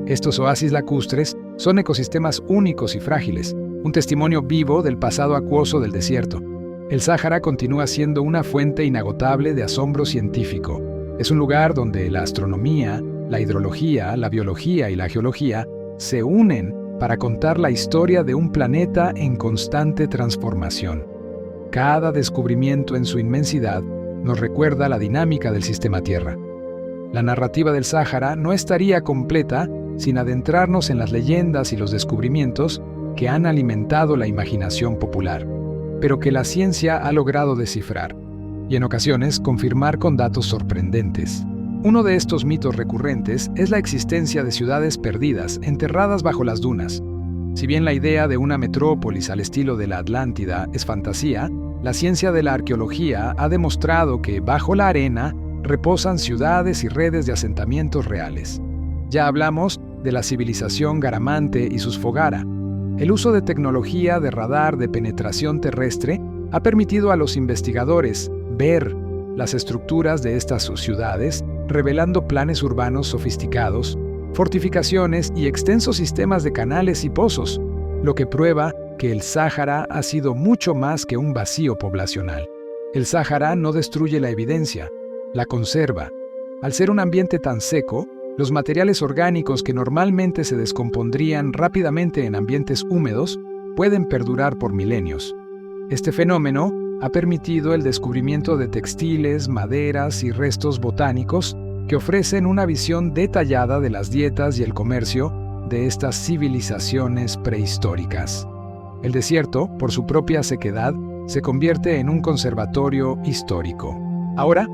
Estos oasis lacustres son ecosistemas únicos y frágiles, un testimonio vivo del pasado acuoso del desierto. El Sáhara continúa siendo una fuente inagotable de asombro científico. Es un lugar donde la astronomía, la hidrología, la biología y la geología se unen para contar la historia de un planeta en constante transformación. Cada descubrimiento en su inmensidad nos recuerda la dinámica del sistema Tierra. La narrativa del Sáhara no estaría completa sin adentrarnos en las leyendas y los descubrimientos que han alimentado la imaginación popular, pero que la ciencia ha logrado descifrar, y en ocasiones confirmar con datos sorprendentes. Uno de estos mitos recurrentes es la existencia de ciudades perdidas, enterradas bajo las dunas. Si bien la idea de una metrópolis al estilo de la Atlántida es fantasía, la ciencia de la arqueología ha demostrado que bajo la arena reposan ciudades y redes de asentamientos reales. Ya hablamos de la civilización Garamante y sus Fogara. El uso de tecnología de radar de penetración terrestre ha permitido a los investigadores ver las estructuras de estas ciudades, revelando planes urbanos sofisticados, fortificaciones y extensos sistemas de canales y pozos, lo que prueba que el Sáhara ha sido mucho más que un vacío poblacional. El Sáhara no destruye la evidencia, la conserva. Al ser un ambiente tan seco, los materiales orgánicos que normalmente se descompondrían rápidamente en ambientes húmedos pueden perdurar por milenios. Este fenómeno ha permitido el descubrimiento de textiles, maderas y restos botánicos que ofrecen una visión detallada de las dietas y el comercio de estas civilizaciones prehistóricas. El desierto, por su propia sequedad, se convierte en un conservatorio histórico. Ahora,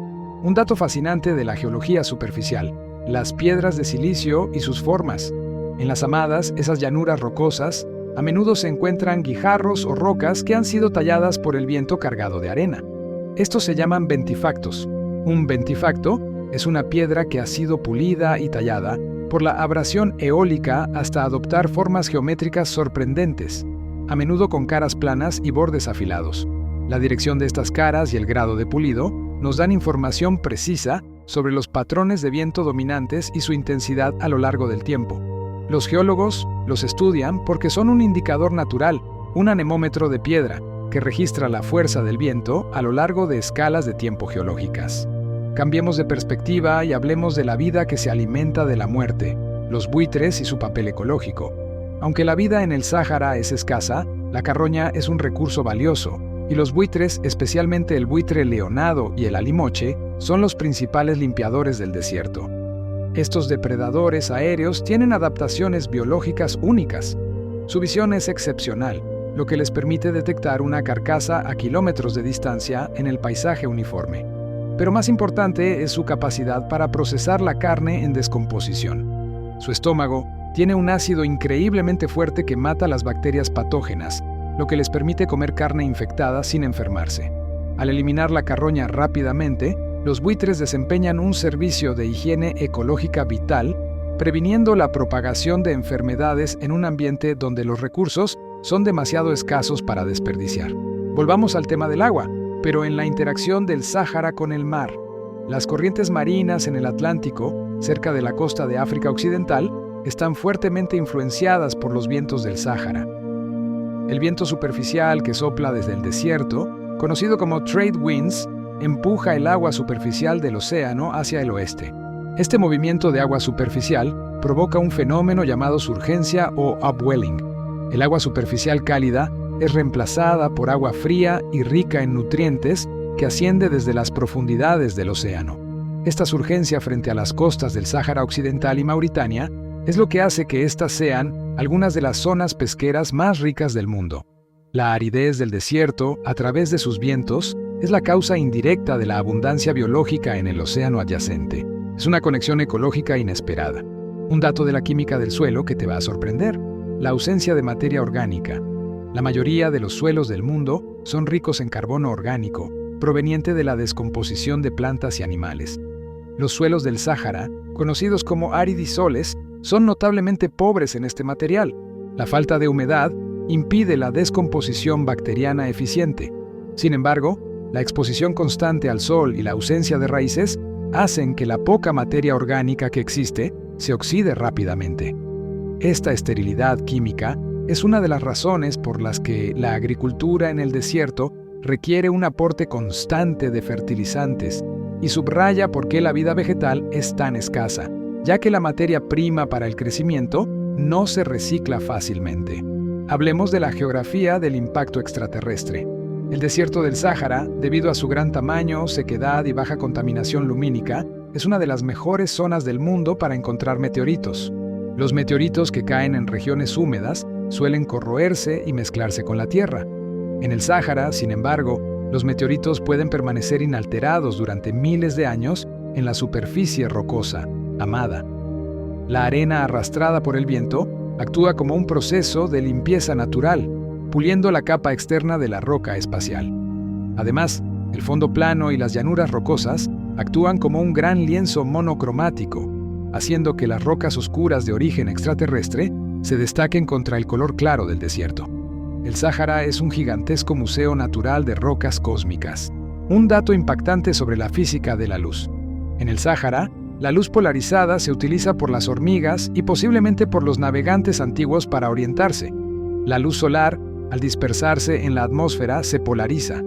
un dato fascinante de la geología superficial: las piedras de silicio y sus formas. En las amadas, esas llanuras rocosas, a menudo se encuentran guijarros o rocas que han sido talladas por el viento cargado de arena. Estos se llaman ventifactos. Un ventifacto es una piedra que ha sido pulida y tallada por la abrasión eólica hasta adoptar formas geométricas sorprendentes, a menudo con caras planas y bordes afilados. La dirección de estas caras y el grado de pulido nos dan información precisa sobre los patrones de viento dominantes y su intensidad a lo largo del tiempo. Los geólogos los estudian porque son un indicador natural, un anemómetro de piedra, que registra la fuerza del viento a lo largo de escalas de tiempo geológicas. Cambiemos de perspectiva y hablemos de la vida que se alimenta de la muerte, los buitres y su papel ecológico. Aunque la vida en el Sáhara es escasa, la carroña es un recurso valioso, y los buitres, especialmente el buitre leonado y el alimoche, son los principales limpiadores del desierto. Estos depredadores aéreos tienen adaptaciones biológicas únicas. Su visión es excepcional, lo que les permite detectar una carcasa a kilómetros de distancia en el paisaje uniforme. Pero más importante es su capacidad para procesar la carne en descomposición. Su estómago tiene un ácido increíblemente fuerte que mata las bacterias patógenas, lo que les permite comer carne infectada sin enfermarse. Al eliminar la carroña rápidamente, los buitres desempeñan un servicio de higiene ecológica vital, previniendo la propagación de enfermedades en un ambiente donde los recursos son demasiado escasos para desperdiciar. Volvamos al tema del agua, pero en la interacción del Sáhara con el mar. Las corrientes marinas en el Atlántico, cerca de la costa de África Occidental, están fuertemente influenciadas por los vientos del Sáhara. El viento superficial que sopla desde el desierto, conocido como trade winds, empuja el agua superficial del océano hacia el oeste. Este movimiento de agua superficial provoca un fenómeno llamado surgencia o upwelling. El agua superficial cálida es reemplazada por agua fría y rica en nutrientes que asciende desde las profundidades del océano. Esta surgencia frente a las costas del Sáhara Occidental y Mauritania es lo que hace que estas sean algunas de las zonas pesqueras más ricas del mundo. La aridez del desierto, a través de sus vientos, es la causa indirecta de la abundancia biológica en el océano adyacente. Es una conexión ecológica inesperada. Un dato de la química del suelo que te va a sorprender: la ausencia de materia orgánica. La mayoría de los suelos del mundo son ricos en carbono orgánico, proveniente de la descomposición de plantas y animales. Los suelos del Sáhara, conocidos como aridisoles, son notablemente pobres en este material. La falta de humedad impide la descomposición bacteriana eficiente. Sin embargo, la exposición constante al sol y la ausencia de raíces hacen que la poca materia orgánica que existe se oxide rápidamente. Esta esterilidad química es una de las razones por las que la agricultura en el desierto requiere un aporte constante de fertilizantes y subraya por qué la vida vegetal es tan escasa, ya que la materia prima para el crecimiento no se recicla fácilmente. Hablemos de la geografía del impacto extraterrestre. El desierto del Sáhara, debido a su gran tamaño, sequedad y baja contaminación lumínica, es una de las mejores zonas del mundo para encontrar meteoritos. Los meteoritos que caen en regiones húmedas suelen corroerse y mezclarse con la tierra. En el Sáhara, sin embargo, los meteoritos pueden permanecer inalterados durante miles de años en la superficie rocosa, amada. La arena arrastrada por el viento actúa como un proceso de limpieza natural, puliendo la capa externa de la roca espacial. Además, el fondo plano y las llanuras rocosas actúan como un gran lienzo monocromático, haciendo que las rocas oscuras de origen extraterrestre se destaquen contra el color claro del desierto. El Sáhara es un gigantesco museo natural de rocas cósmicas. Un dato impactante sobre la física de la luz. En el Sáhara, la luz polarizada se utiliza por las hormigas y posiblemente por los navegantes antiguos para orientarse. La luz solar, al dispersarse en la atmósfera, se polariza.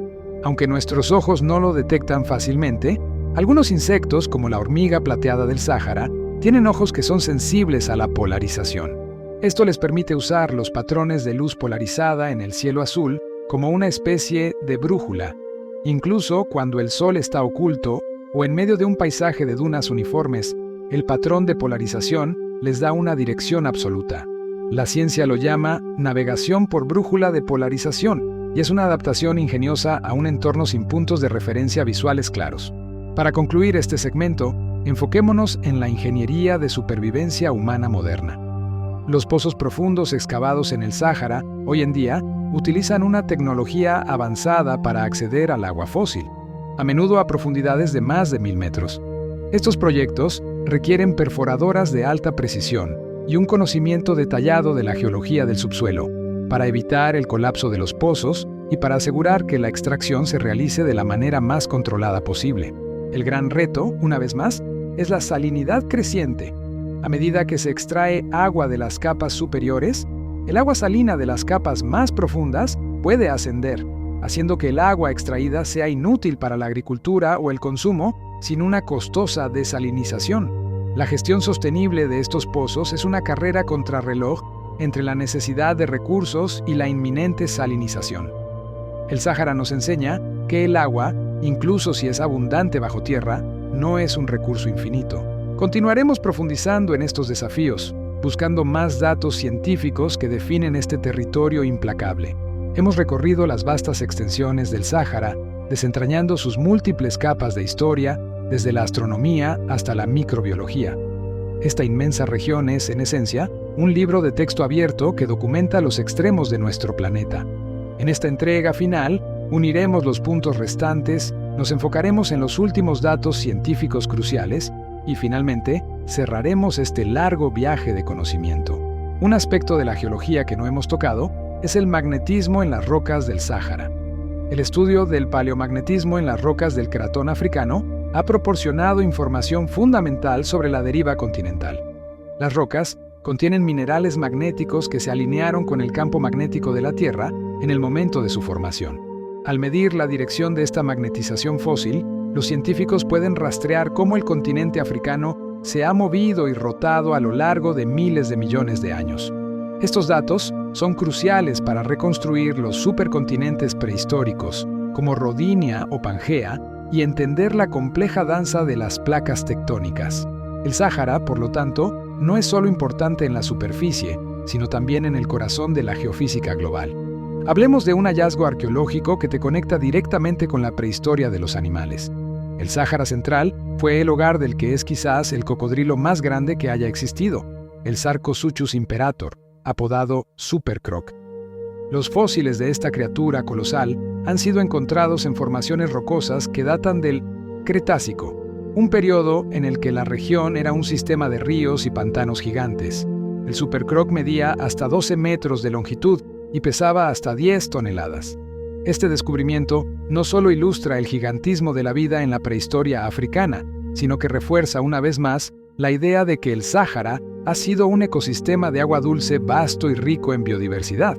Aunque nuestros ojos no lo detectan fácilmente, algunos insectos, como la hormiga plateada del Sáhara, tienen ojos que son sensibles a la polarización. Esto les permite usar los patrones de luz polarizada en el cielo azul como una especie de brújula, incluso cuando el sol está oculto o en medio de un paisaje de dunas uniformes. El patrón de polarización les da una dirección absoluta. La ciencia lo llama navegación por brújula de polarización y es una adaptación ingeniosa a un entorno sin puntos de referencia visuales claros. Para concluir este segmento, enfoquémonos en la ingeniería de supervivencia humana moderna. Los pozos profundos excavados en el Sáhara, hoy en día, utilizan una tecnología avanzada para acceder al agua fósil, a menudo a profundidades de más de 1000 metros. Estos proyectos requieren perforadoras de alta precisión y un conocimiento detallado de la geología del subsuelo, para evitar el colapso de los pozos y para asegurar que la extracción se realice de la manera más controlada posible. El gran reto, una vez más, es la salinidad creciente. A medida que se extrae agua de las capas superiores, el agua salina de las capas más profundas puede ascender, haciendo que el agua extraída sea inútil para la agricultura o el consumo sin una costosa desalinización. La gestión sostenible de estos pozos es una carrera contrarreloj entre la necesidad de recursos y la inminente salinización. El Sáhara nos enseña que el agua, incluso si es abundante bajo tierra, no es un recurso infinito. Continuaremos profundizando en estos desafíos, buscando más datos científicos que definen este territorio implacable. Hemos recorrido las vastas extensiones del Sáhara, desentrañando sus múltiples capas de historia, desde la astronomía hasta la microbiología. Esta inmensa región es, en esencia, un libro de texto abierto que documenta los extremos de nuestro planeta. En esta entrega final, uniremos los puntos restantes, nos enfocaremos en los últimos datos científicos cruciales y, finalmente, cerraremos este largo viaje de conocimiento. Un aspecto de la geología que no hemos tocado es el magnetismo en las rocas del Sáhara. El estudio del paleomagnetismo en las rocas del cratón africano ha proporcionado información fundamental sobre la deriva continental. Las rocas contienen minerales magnéticos que se alinearon con el campo magnético de la Tierra en el momento de su formación. Al medir la dirección de esta magnetización fósil, los científicos pueden rastrear cómo el continente africano se ha movido y rotado a lo largo de miles de millones de años. Estos datos son cruciales para reconstruir los supercontinentes prehistóricos, como Rodinia o Pangea, y entender la compleja danza de las placas tectónicas. El Sáhara, por lo tanto, no es solo importante en la superficie, sino también en el corazón de la geofísica global. Hablemos de un hallazgo arqueológico que te conecta directamente con la prehistoria de los animales. El Sáhara Central fue el hogar del que es quizás el cocodrilo más grande que haya existido, el Sarcosuchus imperator, apodado Supercroc. Los fósiles de esta criatura colosal han sido encontrados en formaciones rocosas que datan del Cretácico, un periodo en el que la región era un sistema de ríos y pantanos gigantes. El Supercroc medía hasta 12 metros de longitud y pesaba hasta 10 toneladas. Este descubrimiento no solo ilustra el gigantismo de la vida en la prehistoria africana, sino que refuerza una vez más la idea de que el Sáhara ha sido un ecosistema de agua dulce vasto y rico en biodiversidad,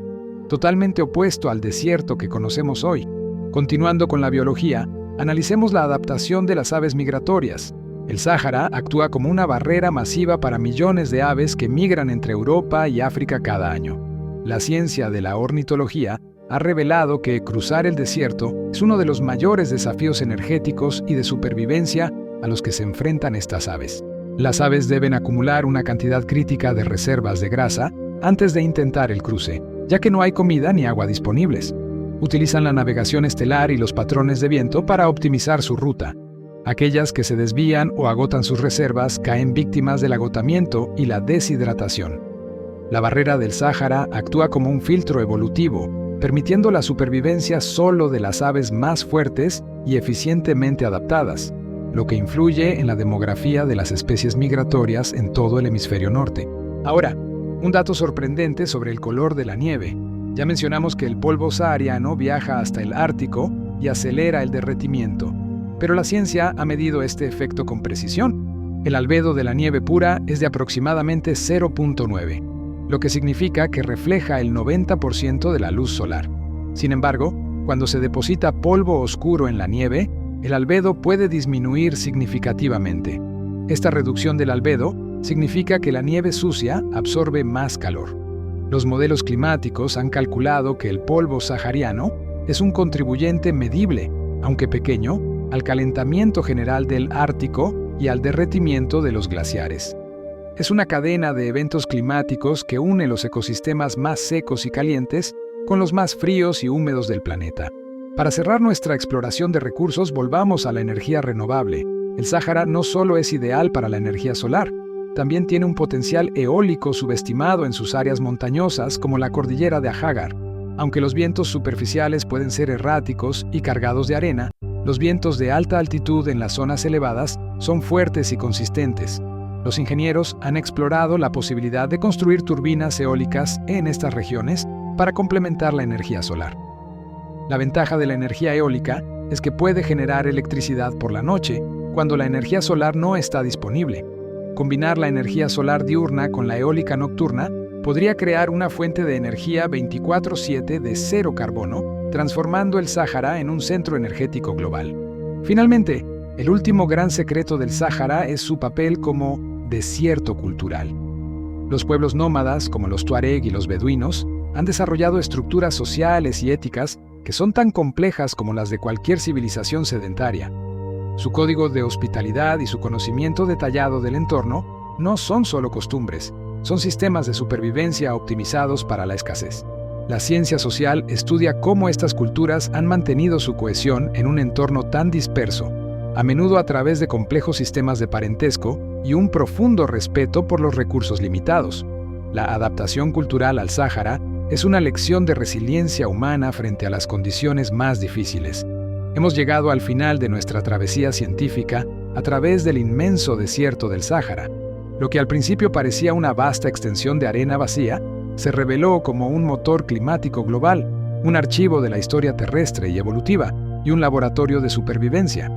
totalmente opuesto al desierto que conocemos hoy. Continuando con la biología, analicemos la adaptación de las aves migratorias. El Sáhara actúa como una barrera masiva para millones de aves que migran entre Europa y África cada año. La ciencia de la ornitología ha revelado que cruzar el desierto es uno de los mayores desafíos energéticos y de supervivencia a los que se enfrentan estas aves. Las aves deben acumular una cantidad crítica de reservas de grasa antes de intentar el cruce, ya que no hay comida ni agua disponibles. Utilizan la navegación estelar y los patrones de viento para optimizar su ruta. Aquellas que se desvían o agotan sus reservas caen víctimas del agotamiento y la deshidratación. La barrera del Sáhara actúa como un filtro evolutivo, permitiendo la supervivencia solo de las aves más fuertes y eficientemente adaptadas, lo que influye en la demografía de las especies migratorias en todo el hemisferio norte. Ahora, un dato sorprendente sobre el color de la nieve. Ya mencionamos que el polvo sahariano viaja hasta el Ártico, y acelera el derretimiento. Pero la ciencia ha medido este efecto con precisión. El albedo de la nieve pura es de aproximadamente 0.9, lo que significa que refleja el 90% de la luz solar. Sin embargo, cuando se deposita polvo oscuro en la nieve, el albedo puede disminuir significativamente. Esta reducción del albedo significa que la nieve sucia absorbe más calor. Los modelos climáticos han calculado que el polvo sahariano es un contribuyente medible, aunque pequeño, al calentamiento general del Ártico y al derretimiento de los glaciares. Es una cadena de eventos climáticos que une los ecosistemas más secos y calientes con los más fríos y húmedos del planeta. Para cerrar nuestra exploración de recursos, volvamos a la energía renovable. El Sáhara no solo es ideal para la energía solar, también tiene un potencial eólico subestimado en sus áreas montañosas como la cordillera de Ajágar. Aunque los vientos superficiales pueden ser erráticos y cargados de arena, los vientos de alta altitud en las zonas elevadas son fuertes y consistentes. Los ingenieros han explorado la posibilidad de construir turbinas eólicas en estas regiones para complementar la energía solar. La ventaja de la energía eólica es que puede generar electricidad por la noche, cuando la energía solar no está disponible. Combinar la energía solar diurna con la eólica nocturna podría crear una fuente de energía 24/7 de cero carbono, transformando el Sáhara en un centro energético global. Finalmente, el último gran secreto del Sáhara es su papel como desierto cultural. Los pueblos nómadas, como los tuareg y los beduinos, han desarrollado estructuras sociales y éticas que son tan complejas como las de cualquier civilización sedentaria. Su código de hospitalidad y su conocimiento detallado del entorno no son solo costumbres, son sistemas de supervivencia optimizados para la escasez. La ciencia social estudia cómo estas culturas han mantenido su cohesión en un entorno tan disperso, a menudo a través de complejos sistemas de parentesco y un profundo respeto por los recursos limitados. La adaptación cultural al Sáhara es una lección de resiliencia humana frente a las condiciones más difíciles. Hemos llegado al final de nuestra travesía científica a través del inmenso desierto del Sáhara. Lo que al principio parecía una vasta extensión de arena vacía, se reveló como un motor climático global, un archivo de la historia terrestre y evolutiva, y un laboratorio de supervivencia.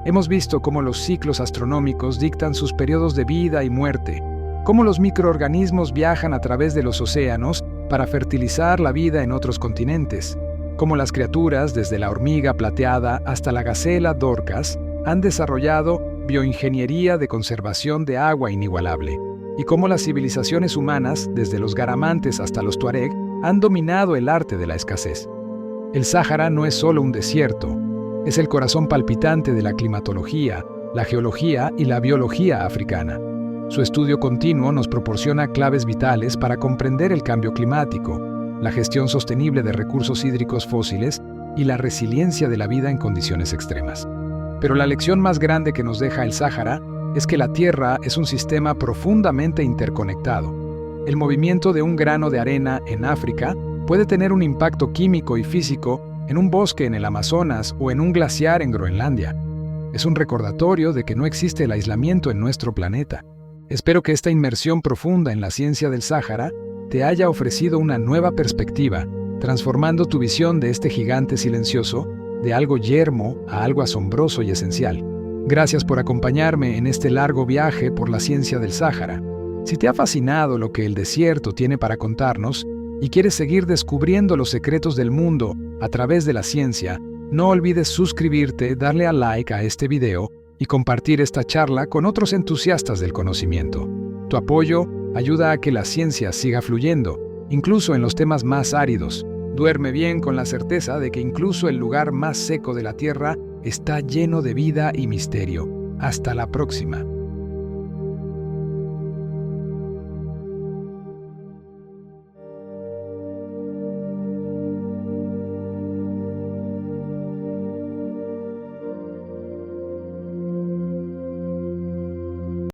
Hemos visto cómo los ciclos astronómicos dictan sus periodos de vida y muerte, cómo los microorganismos viajan a través de los océanos para fertilizar la vida en otros continentes, cómo las criaturas, desde la hormiga plateada hasta la gacela Dorcas, han desarrollado bioingeniería de conservación de agua inigualable, y cómo las civilizaciones humanas, desde los garamantes hasta los tuareg, han dominado el arte de la escasez. El Sáhara no es solo un desierto, es el corazón palpitante de la climatología, la geología y la biología africana. Su estudio continuo nos proporciona claves vitales para comprender el cambio climático, la gestión sostenible de recursos hídricos fósiles y la resiliencia de la vida en condiciones extremas. Pero la lección más grande que nos deja el Sáhara es que la Tierra es un sistema profundamente interconectado. El movimiento de un grano de arena en África puede tener un impacto químico y físico en un bosque en el Amazonas o en un glaciar en Groenlandia. Es un recordatorio de que no existe el aislamiento en nuestro planeta. Espero que esta inmersión profunda en la ciencia del Sáhara te haya ofrecido una nueva perspectiva, transformando tu visión de este gigante silencioso de algo yermo a algo asombroso y esencial. Gracias por acompañarme en este largo viaje por la ciencia del Sáhara. Si te ha fascinado lo que el desierto tiene para contarnos y quieres seguir descubriendo los secretos del mundo a través de la ciencia, no olvides suscribirte, darle a like a este video y compartir esta charla con otros entusiastas del conocimiento. Tu apoyo ayuda a que la ciencia siga fluyendo, incluso en los temas más áridos. Duerme bien con la certeza de que incluso el lugar más seco de la Tierra está lleno de vida y misterio. Hasta la próxima.